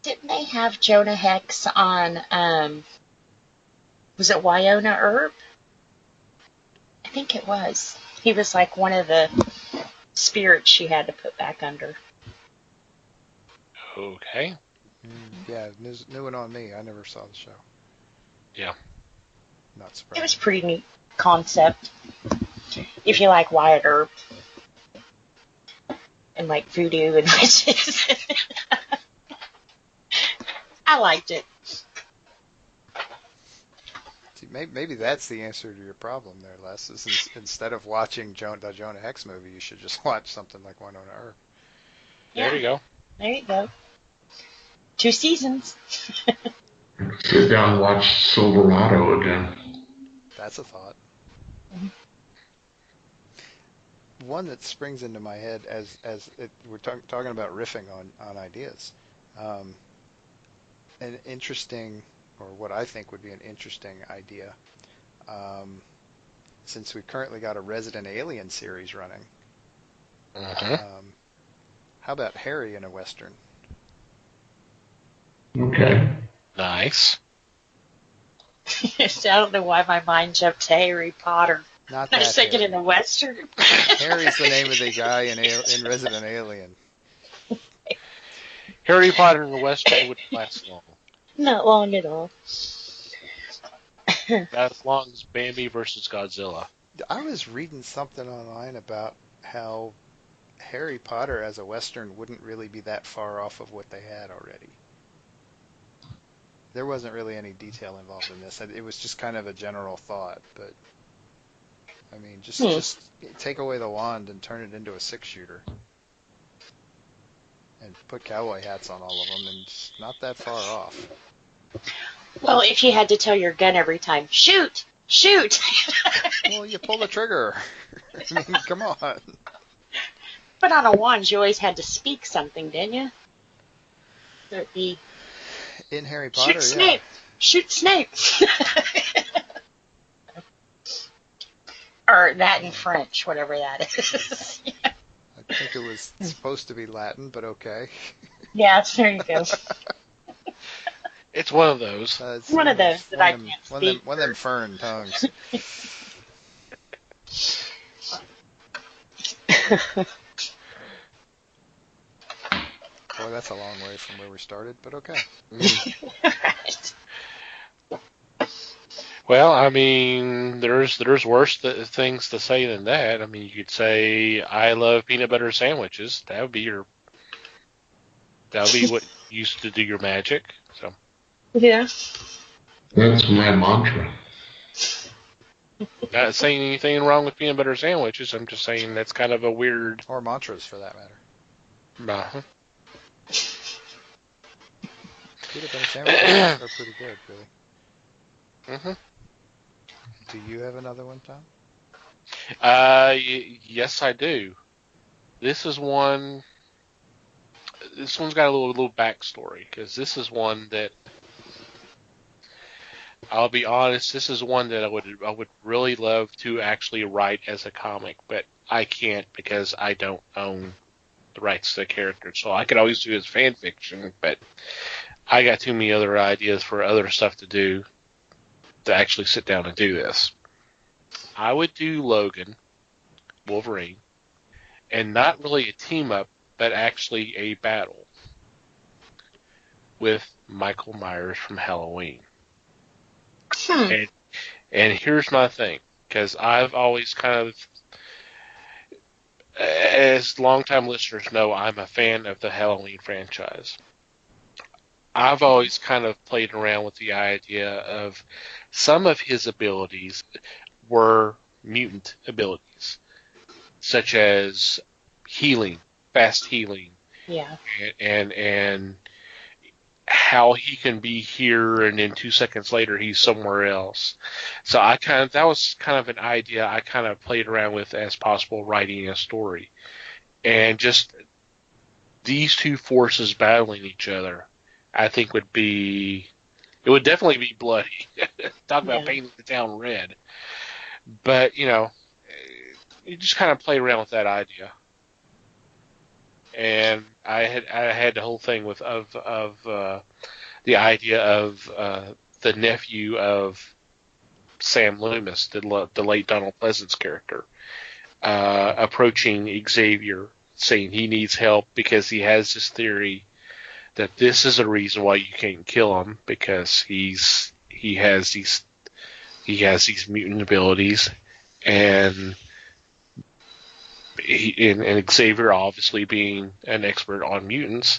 Didn't they have Jonah Hex on, was it Wyona Earp? I think it was. He was like one of the spirits she had to put back under. Okay. Yeah, new one on me. I never saw the show. Yeah. Not surprised. It was a pretty neat concept. If you like Wyatt Earp and like voodoo and witches. I liked it. See, maybe that's the answer to your problem there, Les. Is instead of watching the Jonah Hex movie, you should just watch something like Winona Earp. There you go. There you go. 2 seasons. Sit down and watch Silverado again. That's a thought. One that springs into my head we're talking about riffing on ideas. An interesting, or what I think would be an interesting idea, since we've currently got a Resident Alien series running. Uh-huh. How about Harry in a Western? Okay. Nice. I don't know why my mind jumped to Harry Potter. Not I that was thinking Harry. in the Western. Harry's the name of the guy in Resident Alien. Harry Potter and the Western wouldn't last long. Not long at all. as long as Bambi versus Godzilla. I was reading something online about how Harry Potter as a Western wouldn't really be that far off of what they had already. There wasn't really any detail involved in this. It was just kind of a general thought, but I mean, just take away the wand and turn it into a 6-shooter. And put cowboy hats on all of them, and it's not that far off. Well, if you had to tell your gun every time, shoot, shoot. Well, you pull the trigger. I mean, come on. But on a wand, you always had to speak something, didn't you? There'd be In Harry Potter, shoot Snape, shoot Snape. Or that in French, whatever that is. I think it was supposed to be Latin, but okay. Yeah, there you go. It's one of those. It's One of those that I can't speak. One of them fern tongues. Boy, that's a long way from where we started, but okay. Right. Well, I mean, there's worse things to say than that. I mean, you could say, I love peanut butter sandwiches. That would be what you used to do your magic. So. Yeah. That's my mantra. Not saying anything wrong with peanut butter sandwiches. I'm just saying that's kind of a weird. Or mantras, for that matter. Uh-huh. Peanut butter sandwiches are pretty good, really. Mm-hmm. Do you have another one, Tom? Yes, I do. This one's got a little backstory, because this is one that, I'll be honest, this is one that I would really love to actually write as a comic, but I can't because I don't own the rights to the character. So I could always do it as fan fiction, but I got too many other ideas for other stuff to do to actually sit down and do this. I would do Logan, Wolverine, and not really a team up, but actually a battle with Michael Myers from Halloween. And here's my thing, because I've always kind of, as longtime listeners know, I'm a fan of the Halloween franchise. I've always kind of played around with the idea of some of his abilities were mutant abilities, such as healing, fast healing, Yeah. and how he can be here and then 2 seconds later he's somewhere else. So that was kind of an idea I kind of played around with as possible writing a story. And just these two forces battling each other, I think would definitely be bloody. Talk about painting the town red. But, you just kind of play around with that idea. And I had the whole thing of the idea of the nephew of Sam Loomis, the late Donald Pleasance character, approaching Xavier, saying he needs help because he has this theory that this is a reason why you can't kill him, because he has these mutant abilities, and Xavier obviously being an expert on mutants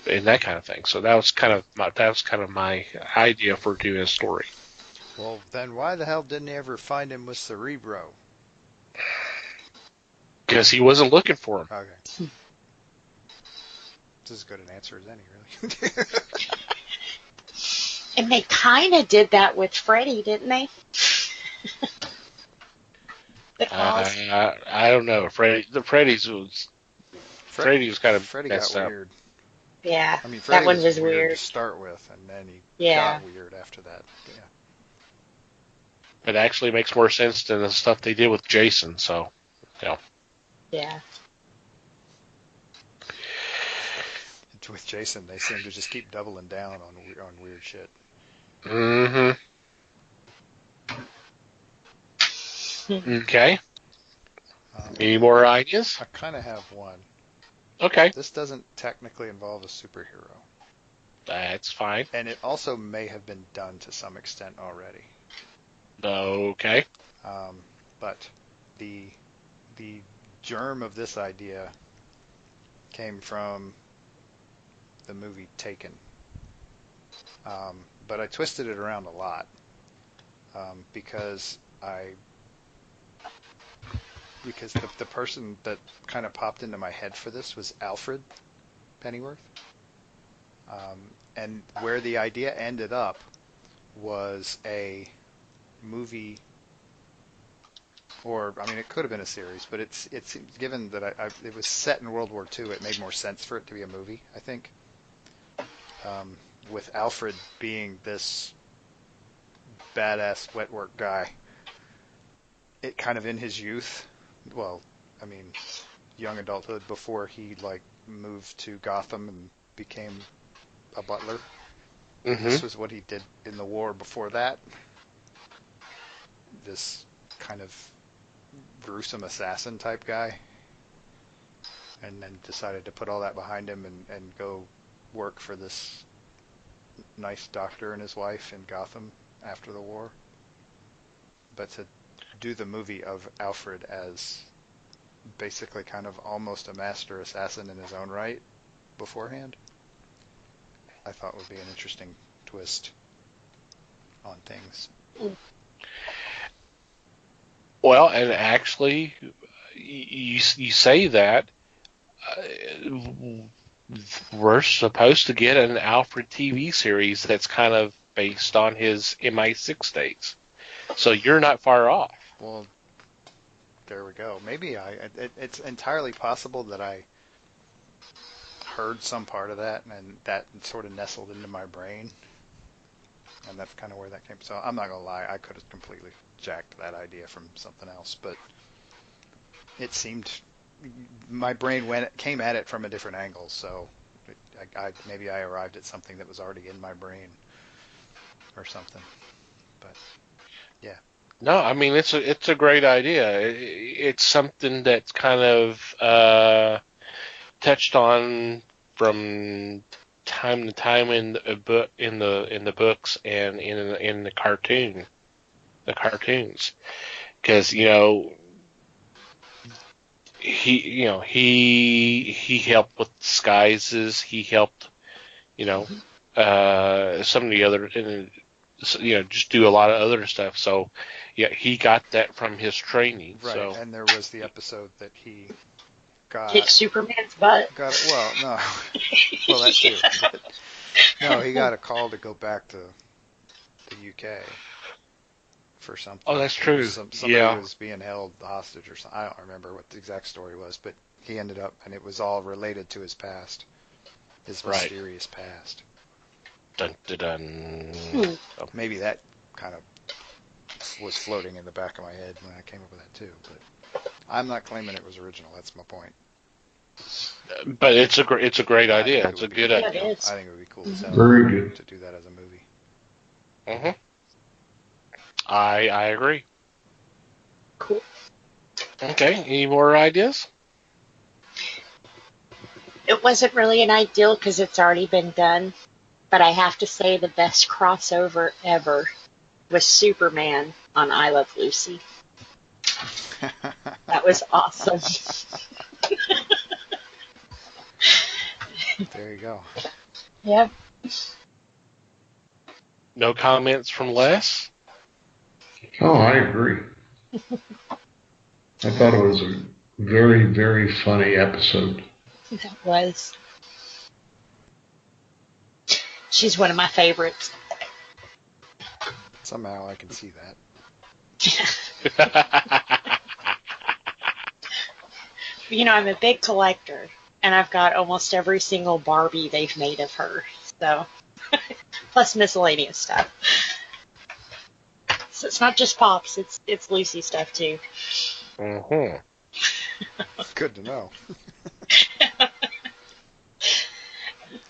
and that kind of thing. So that was kind of my idea for doing a story. Well, then why the hell didn't he ever find him with Cerebro? Because he wasn't looking for him. Okay. It's as good an answer as any, really. And they kind of did that with Freddy, didn't they? I don't know. Freddy was kind of messed got up. Weird. Yeah, I mean, Freddy that one was weird weird. to start with, and then he Yeah. got weird after that. Yeah. It actually makes more sense than the stuff they did with Jason. So, Yeah. With Jason, they seem to just keep doubling down on weird shit. Mm-hmm. Okay. Any more ideas? I kind of have one. Okay. This doesn't technically involve a superhero. That's fine. And it also may have been done to some extent already. Okay. But the germ of this idea came from the movie Taken. But I twisted it around a lot because the person that kind of popped into my head for this was Alfred Pennyworth. And where the idea ended up was a movie, or I mean, it could have been a series, but it's given that it was set in World War II, it made more sense for it to be a movie, I think. With Alfred being this badass wet work guy, it kind of in his youth, well, I mean, young adulthood before he like moved to Gotham and became a butler. Mm-hmm. This was what he did in the war before that. This kind of gruesome assassin type guy. And then decided to put all that behind him and go work for this nice doctor and his wife in Gotham after the war. But to do the movie of Alfred as basically kind of almost a master assassin in his own right beforehand, I thought would be an interesting twist on things. Well, and actually, you say that we're supposed to get an Alfred TV series that's kind of based on his MI6 days. So you're not far off. Well, there we go. Maybe it's entirely possible that I heard some part of that and that sort of nestled into my brain. And that's kind of where that came. So I'm not going to lie, I could have completely jacked that idea from something else, but it seemed my brain came at it from a different angle, so maybe I arrived at something that was already in my brain or something. But yeah. No, I mean it's a great idea. It's something that's kind of touched on from time to time in the book, in the books and in the cartoons, because he helped with disguises. He helped some of the other just do a lot of other stuff. So yeah, he got that from his training. Right, so. And there was the episode that he got kick Superman's butt. Well, no, well that too. But, no, he got a call to go back to the UK for something. Oh, that's true. Somebody was being held hostage or something. I don't remember what the exact story was, but he ended up, and it was all related to his past, his mysterious past. Dun, dun, dun. So maybe that kind of was floating in the back of my head when I came up with that too. But I'm not claiming it was original. That's my point. But it's a great idea. It's a good idea. I think it would be cool as hell Very good to do that as a movie. Mm-hmm. I agree. Cool. Okay, any more ideas? It wasn't really an ideal because it's already been done, but I have to say the best crossover ever was Superman on I Love Lucy. That was awesome. There you go. Yep. No comments from Les? Oh, I agree. I thought it was a very, very funny episode. That was. She's one of my favorites. Somehow I can see that. I'm a big collector, and I've got almost every single Barbie they've made of her. So, plus miscellaneous stuff. So it's not just Pops; it's Lucy stuff too. Mm-hmm. Good to know.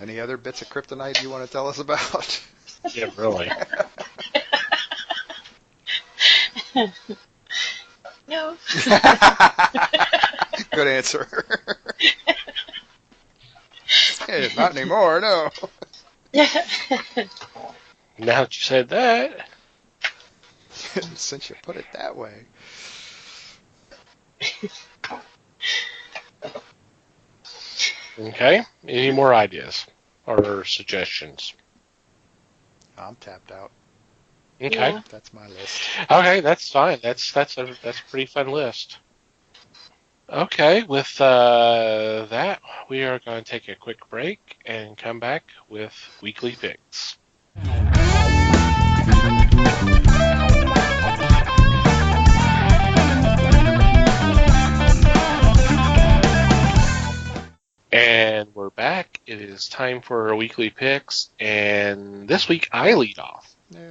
Any other bits of kryptonite you want to tell us about? Yeah, really. No. Good answer. Hey, not anymore, no. Now that you said that. Since you put it that way. Okay. Any more ideas or suggestions? I'm tapped out. Okay. Yeah. That's my list. Okay, that's fine. That's a pretty fun list. Okay, with that, we are going to take a quick break and come back with weekly picks. And we're back. It is time for our weekly picks, and this week I lead off. Yay.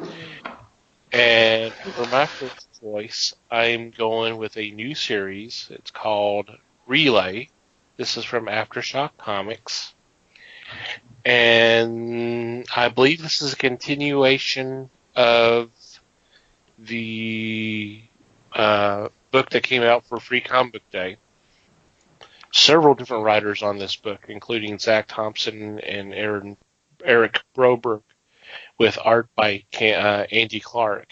And for my first choice, I'm going with a new series. It's called Relay. This is from Aftershock Comics. And I believe this is a continuation of the book that came out for Free Comic Book Day. Several different writers on this book, including Zach Thompson and Eric Broberg, with art by Andy Clark.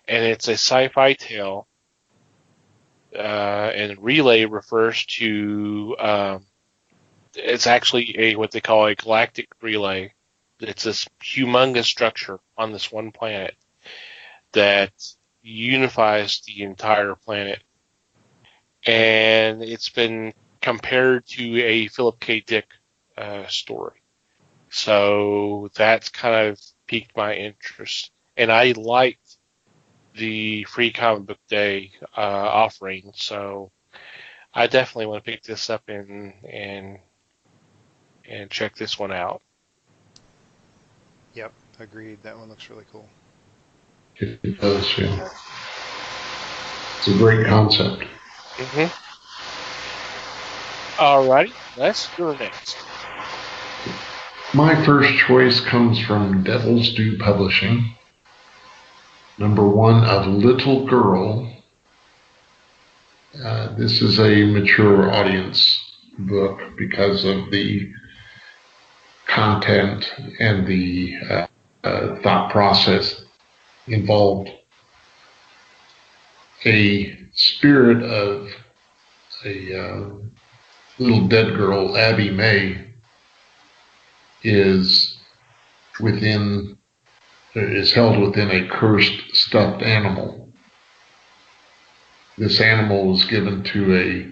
And it's a sci-fi tale. And Relay refers to it's actually what they call a galactic relay. It's this humongous structure on this one planet that unifies the entire planet. And it's been compared to a Philip K. Dick story. So that's kind of piqued my interest. And I liked the Free Comic Book Day offering, so I definitely want to pick this up and check this one out. Yep, agreed. That one looks really cool. It does, yeah. It's a great concept. Mm-hmm. Alrighty, let's go next. My first choice comes from Devil's Due Publishing. Number 1 of Little Girl. This is a mature audience book because of the content and the thought process involved. A spirit of a little dead girl, Abby May, is held within a cursed stuffed animal. This animal was given to a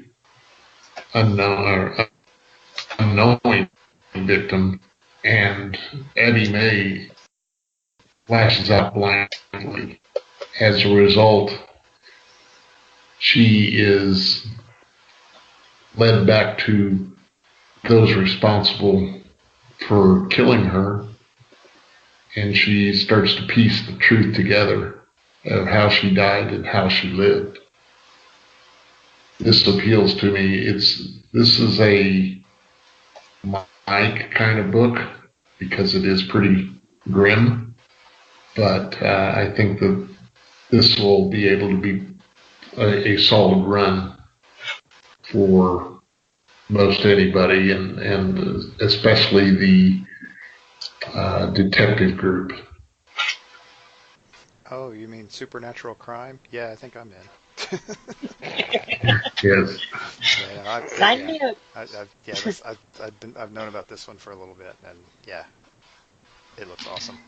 unknowing victim, and Abby May lashes out blindly. As a result, she is led back to those responsible for killing her, and she starts to piece the truth together of how she died and how she lived. This appeals to me. This is a Mike kind of book because it is pretty grim, but I think that this will be able to be a solid run for most anybody, and especially the detective group. Oh, you mean supernatural crime? Yeah, I think I'm in. Yes. I've known about this one for a little bit, and yeah, it looks awesome.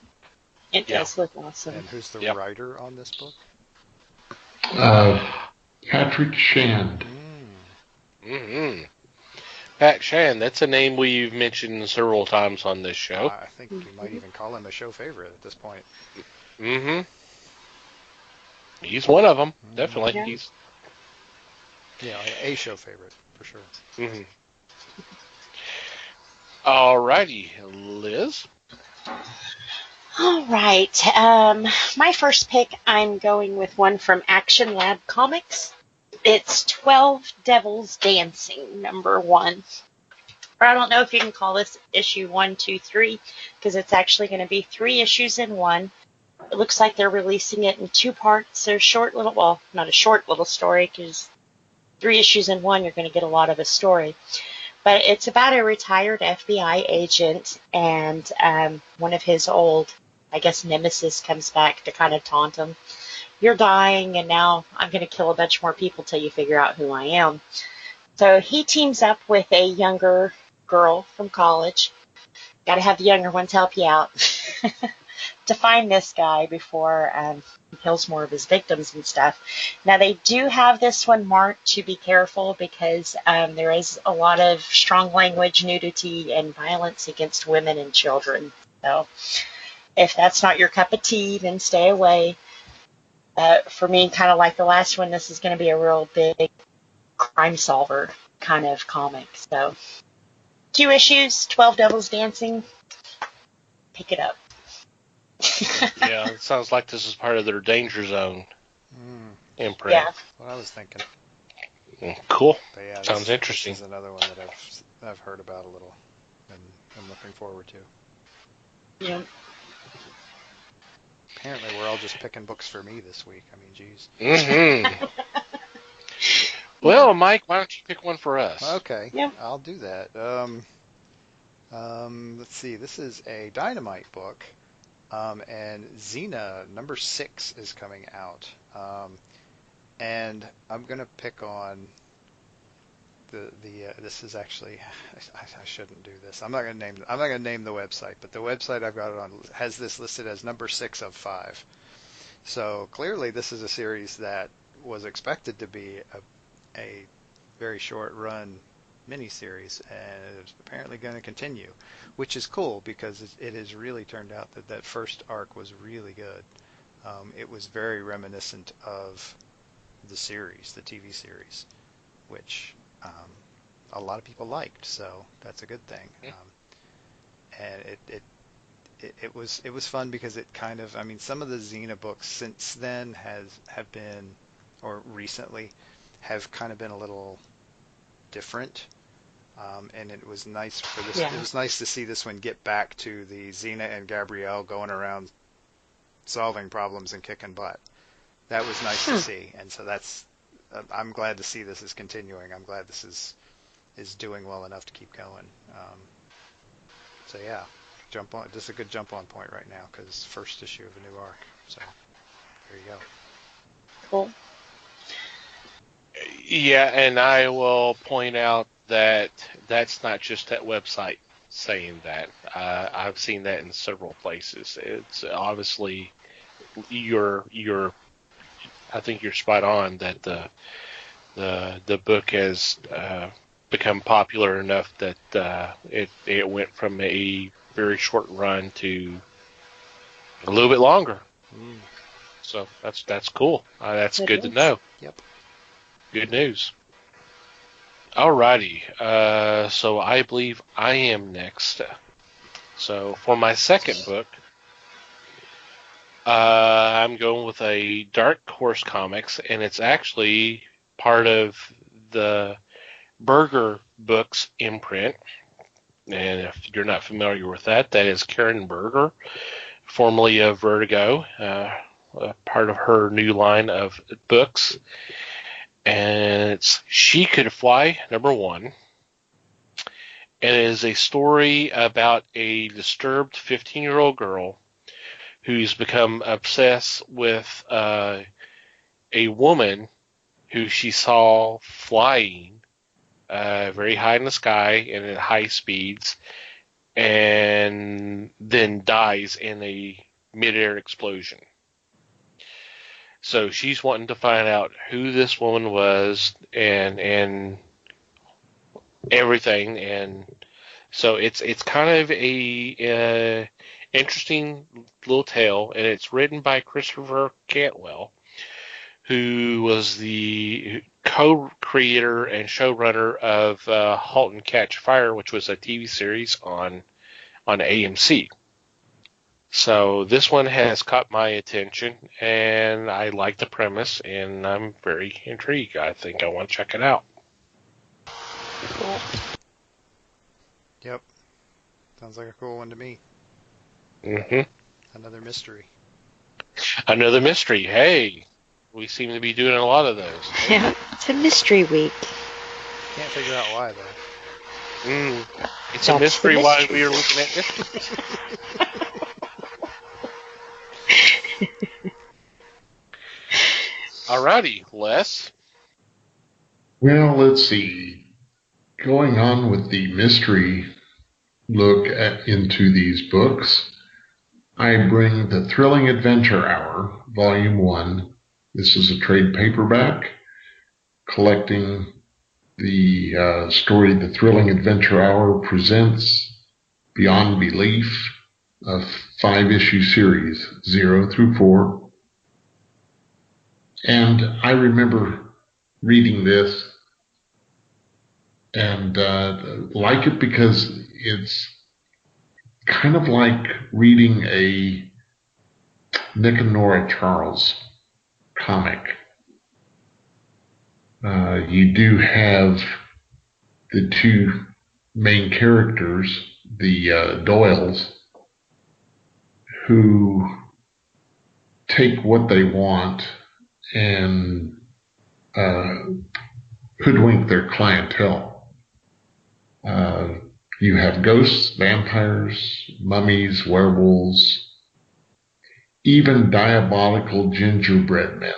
It does look awesome. And who's the writer on this book? Patrick Shand. Mm-hmm. Pat Shand, that's a name we've mentioned several times on this show. I think you might even call him a show favorite at this point. Mm-hmm. He's one of them, definitely. Yeah. He's a show favorite for sure. Mm-hmm. Alrighty, Liz. All right. My first pick, I'm going with one from Action Lab Comics. It's 12 Devils Dancing, number 1. Or I don't know if you can call this issue 1, 2, 3, because it's actually going to be 3 issues in one. It looks like they're releasing it in 2 parts. They're short little, well, not a short little story, because 3 issues in one, you're going to get a lot of a story. But it's about a retired FBI agent, and one of his old, I guess, nemesis comes back to kind of taunt him. you're dying, and now I'm going to kill a bunch more people till you figure out who I am. So he teams up with a younger girl from college. Got to have the younger ones help you out to find this guy before he kills more of his victims and stuff. Now, they do have this one marked to be careful because there is a lot of strong language, nudity, and violence against women and children. So if that's not your cup of tea, then stay away. For me, kind of like the last one, this is going to be a real big crime solver kind of comic. So 2 issues, 12 Devils Dancing. Pick it up. Yeah, it sounds like this is part of their Danger Zone imprint. Yeah. What I was thinking. Cool. But yeah, Sounds interesting. This is another one that I've heard about a little, and I'm looking forward to. Yeah. Apparently, we're all just picking books for me this week. I mean, geez. Mm-hmm. Well, Mike, why don't you pick one for us? Okay, Yeah. I'll do that. Let's see. This is a Dynamite book, and Xena number 6 is coming out. And I'm gonna pick on this is actually I shouldn't do this. I'm not gonna name the website, but the website I've got it on has this listed as number 6 of 5. So clearly this is a series that was expected to be a very short run miniseries, and it's apparently going to continue, which is cool because it has really turned out that first arc was really good. It was very reminiscent of the series, the TV series, which a lot of people liked, so that's a good thing. And it was fun because it kind of, I mean, some of the Xena books since then have been, or recently, have kind of been a little different. And it was nice for this. Yeah. It was nice to see this one get back to the Xena and Gabrielle going around solving problems and kicking butt. That was nice to see, and so that's. I'm glad to see this is continuing. I'm glad this is doing well enough to keep going. So yeah, jump on. This is a good jump on point right now because first issue of a new arc. So there you go. Cool. Yeah, and I will point out that that's not just that website saying that. I've seen that in several places. It's obviously I think you're spot on that the book has become popular enough that it went from a very short run to a little bit longer. So that's cool. That's good to know. Yep. Good news. Alrighty. So I believe I am next. So for my second book, I'm going with a Dark Horse Comics, and it's actually part of the Berger Books imprint. And if you're not familiar with that, that is Karen Berger, formerly of Vertigo, part of her new line of books. And it's She Could Fly, number 1. And it is a story about a disturbed 15-year-old girl who's become obsessed with a woman who she saw flying very high in the sky and at high speeds, and then dies in a mid-air explosion. So she's wanting to find out who this woman was and everything, and so it's kind of a interesting little tale, and it's written by Christopher Cantwell, who was the co-creator and showrunner of *Halt and Catch Fire*, which was a TV series on AMC. So this one has caught my attention, and I like the premise, and I'm very intrigued. I think I want to check it out. Cool. Yep. Sounds like a cool one to me. Mm-hmm. Another mystery. Another mystery. Hey, we seem to be doing a lot of those. Yeah, it's a mystery week. Can't figure out why though. It's That's a mystery the why mystery. we are looking at mysteries. Alrighty, Les. Well, let's see. Going on with the mystery look into these books, I bring The Thrilling Adventure Hour, Volume 1. This is a trade paperback collecting the story The Thrilling Adventure Hour presents Beyond Belief, a 5-issue series, 0 through 4. And I remember reading this and like it because it's kind of like reading a Nick and Nora Charles comic. You do have the two main characters, the Doyles, who take what they want and hoodwink their clientele. You have ghosts, vampires, mummies, werewolves, even diabolical gingerbread men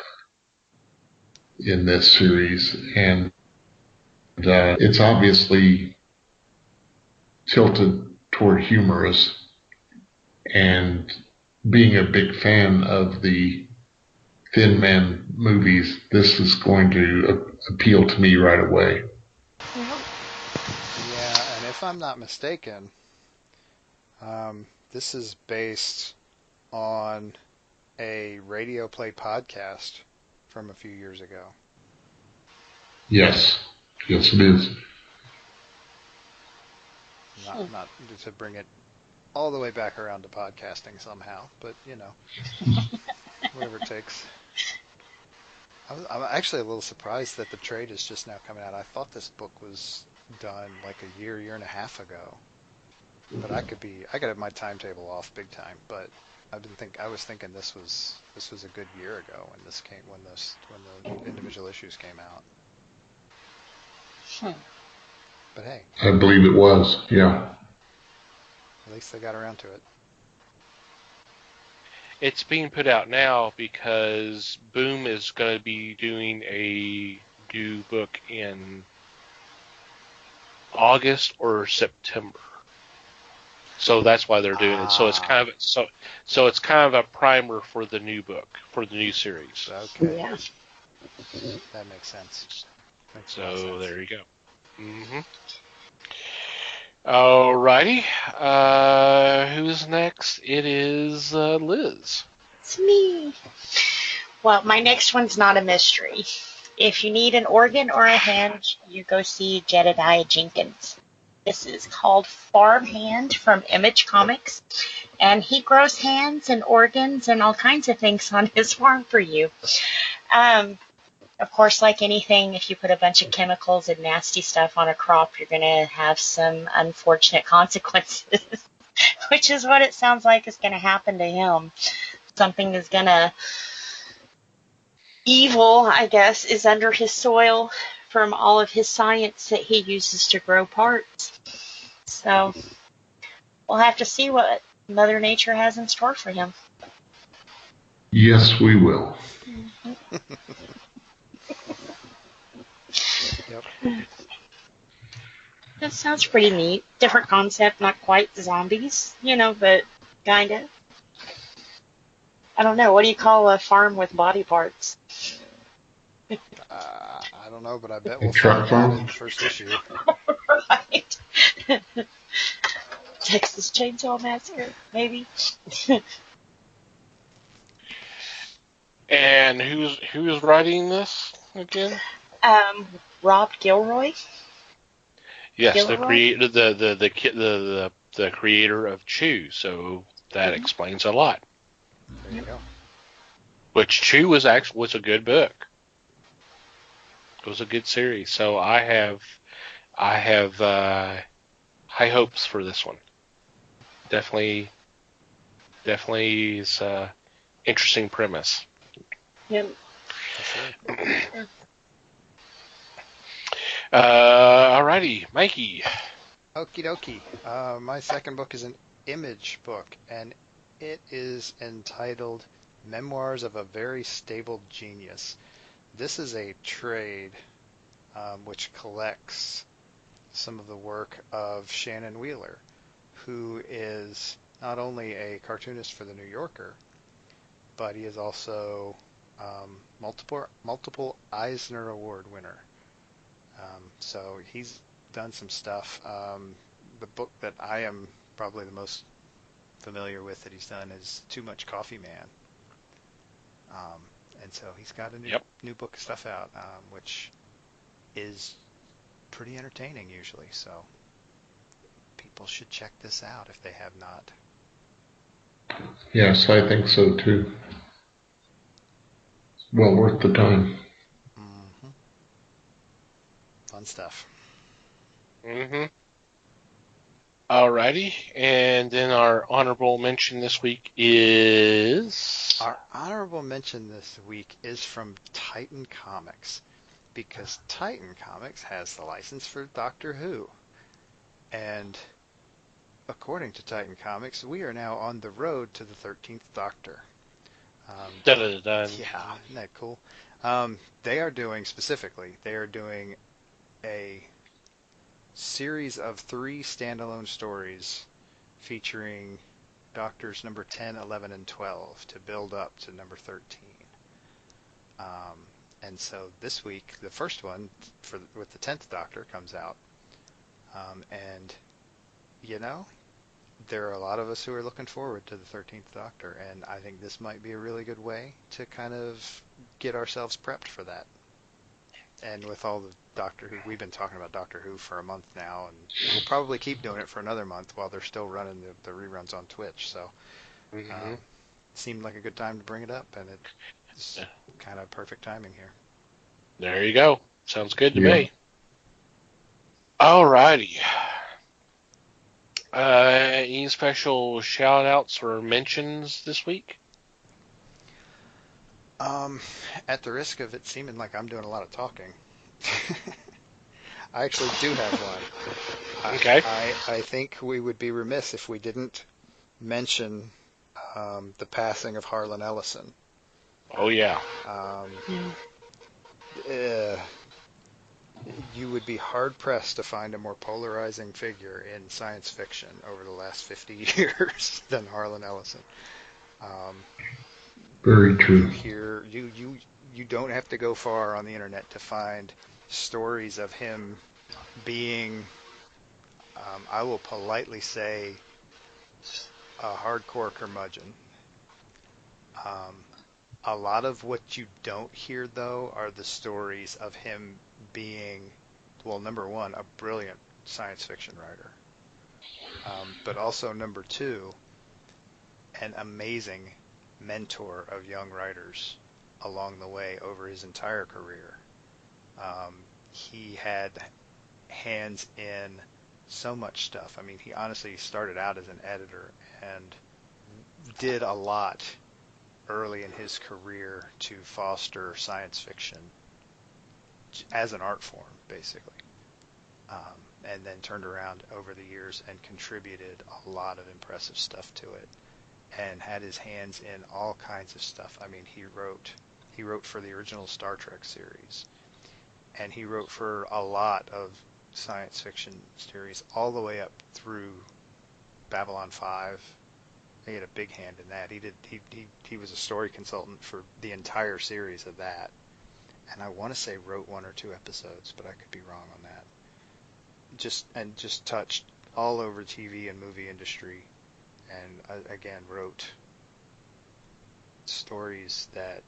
in this series, and it's obviously tilted toward humorous, and being a big fan of the Thin Man movies, this is going to appeal to me right away. Yeah, and if I'm not mistaken, this is based on a radio play podcast from a few years ago. Yes, it is. Not to bring it all the way back around to podcasting somehow, but whatever it takes. I'm actually a little surprised that the trade is just now coming out. I thought this book was done like a year and a half ago, but I could have my timetable off big time. But I was thinking this was a good year ago when the individual issues came out. But hey, I believe it was, yeah. At least they got around to it. It's being put out now because Boom is going to be doing a new book in August or September. So that's why they're doing it. So it's kind of a primer for the new book, for the new series. Okay. Yeah. That makes sense. So there you go. Mm-hmm. Alrighty. Who's next? It is Liz. It's me. Well, my next one's not a mystery. If you need an organ or a hand, you go see Jedediah Jenkins. This is called Farmhand from Image Comics, and he grows hands and organs and all kinds of things on his farm for you. Of course, like anything, if you put a bunch of chemicals and nasty stuff on a crop, you're going to have some unfortunate consequences, which is what it sounds like is going to happen to him. Something is going to... Evil, I guess, is under his soil from all of his science that he uses to grow parts. So, we'll have to see what Mother Nature has in store for him. Yes, we will. Yep. That sounds pretty neat. Different concept, not quite zombies, but kind of. I don't know. What do you call a farm with body parts? I don't know, but I bet we'll Truck find out farm? in the first issue. Right. Texas Chainsaw Massacre, maybe. And who's writing this again? Rob Gilroy. Yes, Gilroy? the creator, the creator of Chew. So that explains a lot. There you go. Which Chew was a good book. It was a good series. So I have high hopes for this one. Definitely is interesting premise. Yep. Alrighty, Mikey. Okie dokie. My second book is an Image book, and it is entitled Memoirs of a Very Stable Genius. this is a trade which collects some of the work of Shannon Wheeler, who is not only a cartoonist for the New Yorker, but he is also multiple Eisner Award winner. So he's done some stuff. The book that I am probably the most familiar with that he's done is Too Much Coffee Man. And so he's got a new book of stuff out, which is pretty entertaining usually. So people should check this out if they have not. Yes, I think so too. Well worth the time. Mm-hmm. Fun stuff. Mm-hmm. Alrighty, and then our honorable mention this week is... Our honorable mention this week is from Titan Comics, because Titan Comics has the license for Doctor Who. And according to Titan Comics, we are now on the road to the 13th Doctor. Dun-dun-dun. Yeah, isn't that cool? They are doing a series of 3 standalone stories featuring Doctors number 10, 11, and 12 to build up to number 13. And so this week, the first one with the 10th Doctor comes out. And, you know, there are a lot of us who are looking forward to the 13th Doctor, and I think this might be a really good way to kind of get ourselves prepped for that. And with all the Doctor Who, we've been talking about Doctor Who for a month now, and we'll probably keep doing it for another month while they're still running the reruns on Twitch. So it seemed like a good time to bring it up, and it's kind of perfect timing here. There you go. Sounds good to me. Alrighty. Any special shout-outs or mentions this week? At the risk of it seeming like I'm doing a lot of talking, I actually do have one. Okay. I think we would be remiss if we didn't mention the passing of Harlan Ellison. Oh, yeah. You would be hard-pressed to find a more polarizing figure in science fiction over the last 50 years than Harlan Ellison. Very true. You don't have to go far on the internet to find stories of him being, I will politely say, a hardcore curmudgeon. A lot of what you don't hear, though, are the stories of him being, well, number one, a brilliant science fiction writer, but also, number two, an amazing mentor of young writers along the way over his entire career. He had hands in so much stuff. I mean, he honestly started out as an editor and did a lot early in his career to foster science fiction as an art form, basically. And then turned around over the years and contributed a lot of impressive stuff to it, and had his hands in all kinds of stuff. I mean, he wrote for the original Star Trek series, and he wrote for a lot of science fiction series all the way up through Babylon 5. He had a big hand in that. He was a story consultant for the entire series of that, and I want to say wrote 1 or 2 episodes, but I could be wrong on that. Just touched all over TV and movie industry, and again wrote stories that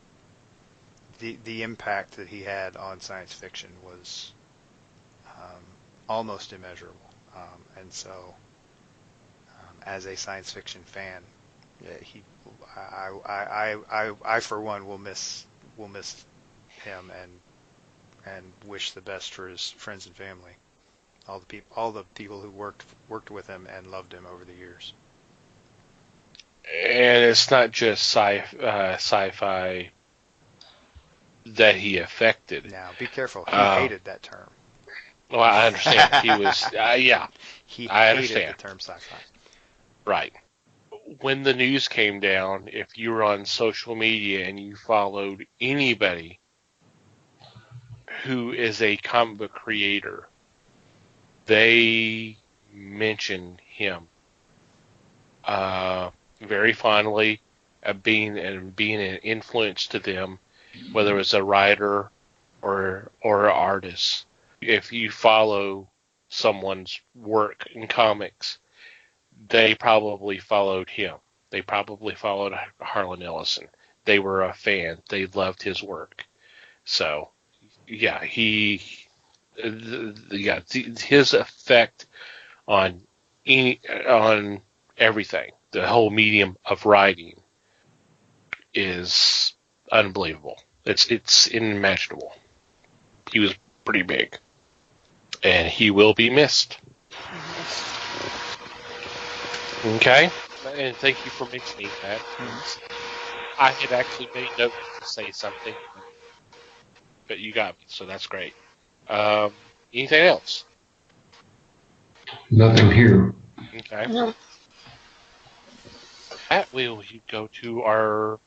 the impact that he had on science fiction was almost immeasurable. And so, as a science fiction fan, I for one will miss him and wish the best for his friends and family, all the people who worked with him and loved him over the years. And it's not just sci-fi that he affected. Now, be careful. He hated that term. Well, I understand. He was, He I hated understand. the term sci-fi. Right. When the news came down, if you were on social media and you followed anybody who is a comic book creator, they mention him very fondly, being an influence to them, whether it's a writer or an artist. If you follow someone's work in comics, they probably followed him. They probably followed Harlan Ellison. They were a fan. They loved his work. So, yeah, his effect on everything, the whole medium of writing, is unbelievable. It's inimaginable. He was pretty big, and he will be missed. Okay, and thank you for mentioning that. I had actually made notes to say something, but you got me, so that's great. Anything else? Nothing here. Okay. No. That we'll go to our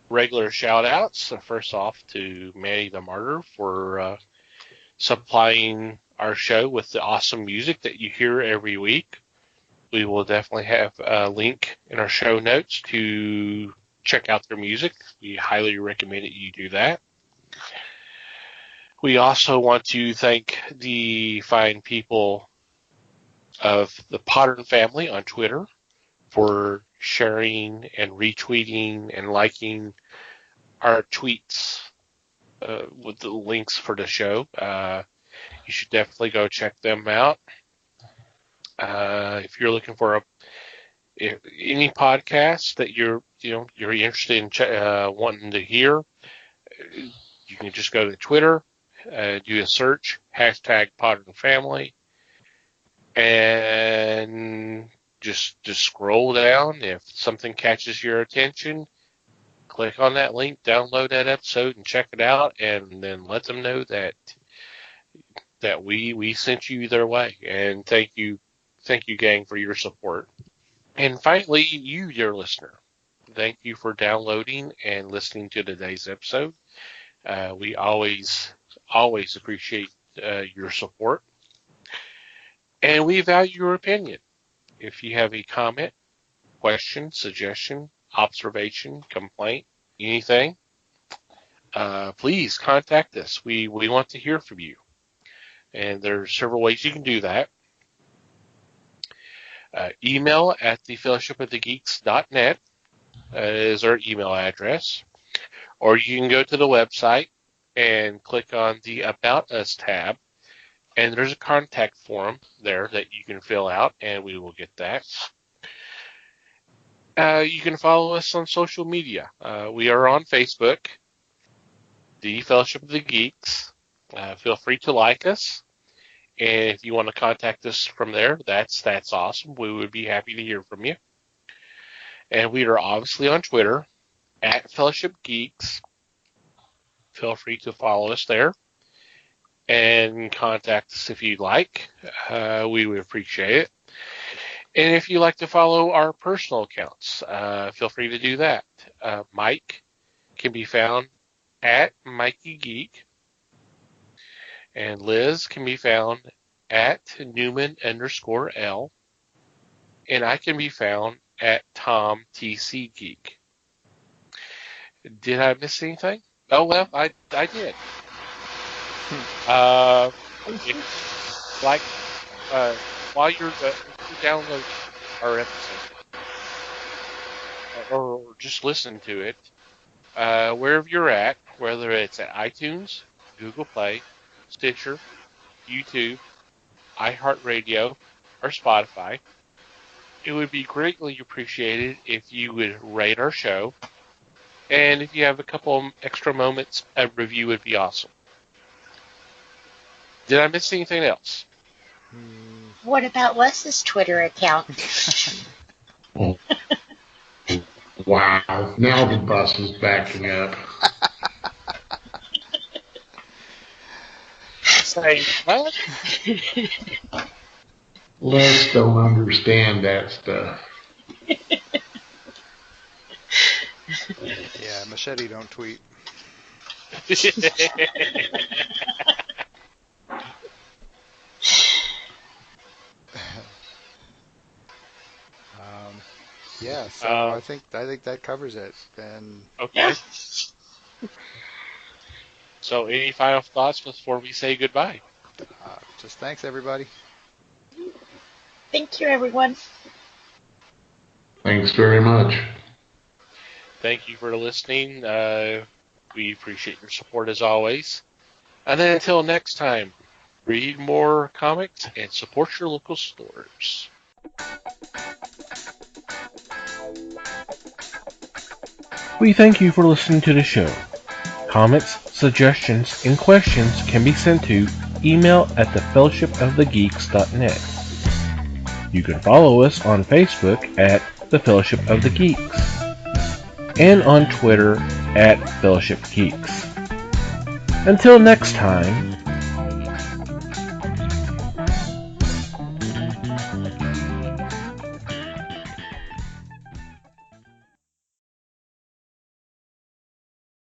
regular shout-outs. First off, to Manny the Martyr for supplying our show with the awesome music that you hear every week. We will definitely have a link in our show notes to check out their music. We highly recommend that you do that. We also want to thank the fine people of the Potter family on Twitter for sharing and retweeting and liking our tweets with the links for the show. You should definitely go check them out. If you're looking for any podcast that you're interested in wanting to hear, you can just go to Twitter, do a search, #PotterFamily, and just scroll down. If something catches your attention, click on that link, download that episode, and check it out, and then let them know that we sent you their way. And thank you, gang, for your support. And finally, you, dear listener, thank you for downloading and listening to today's episode. We always appreciate your support, and we value your opinion. If you have a comment, question, suggestion, observation, complaint, anything, please contact us. We want to hear from you. And there are several ways you can do that. Email at thefellowshipofthegeeks.net is our email address. Or you can go to the website and click on the About Us tab. And there's a contact form there that you can fill out, and we will get that. You can follow us on social media. We are on Facebook, The Fellowship of the Geeks. Feel free to like us. And if you want to contact us from there, that's awesome. We would be happy to hear from you. And we are obviously on Twitter, at Fellowship Geeks. Feel free to follow us there and contact us if you'd like. We would appreciate it. And if you'd like to follow our personal accounts, feel free to do that. Mike can be found at Mikey Geek. And Liz can be found at Newman_L. And I can be found at Tom TC Geek. Did I miss anything? Oh, well, I did. While you're downloading our episode, or just listen to it, wherever you're at, whether it's at iTunes, Google Play, Stitcher, YouTube, iHeartRadio, or Spotify, it would be greatly appreciated if you would rate our show. And if you have a couple extra moments, a review would be awesome. Did I miss anything else? What about Les's Twitter account? Wow. Now the bus is backing up. Say what? Les don't understand that stuff. Yeah, Machete don't tweet. Yeah, so I think that covers it. And Okay. Yeah. So, any final thoughts before we say goodbye? just thanks everybody. Thank you, everyone. Thanks very much. Thank you for listening. We appreciate your support as always. And then until next time, read more comics and support your local stores. We thank you for listening to the show. Comments, suggestions, and questions can be sent to email@thefellowshipofthegeeks.net. You can follow us on Facebook at The Fellowship of the Geeks and on Twitter at Fellowship Geeks. Until next time,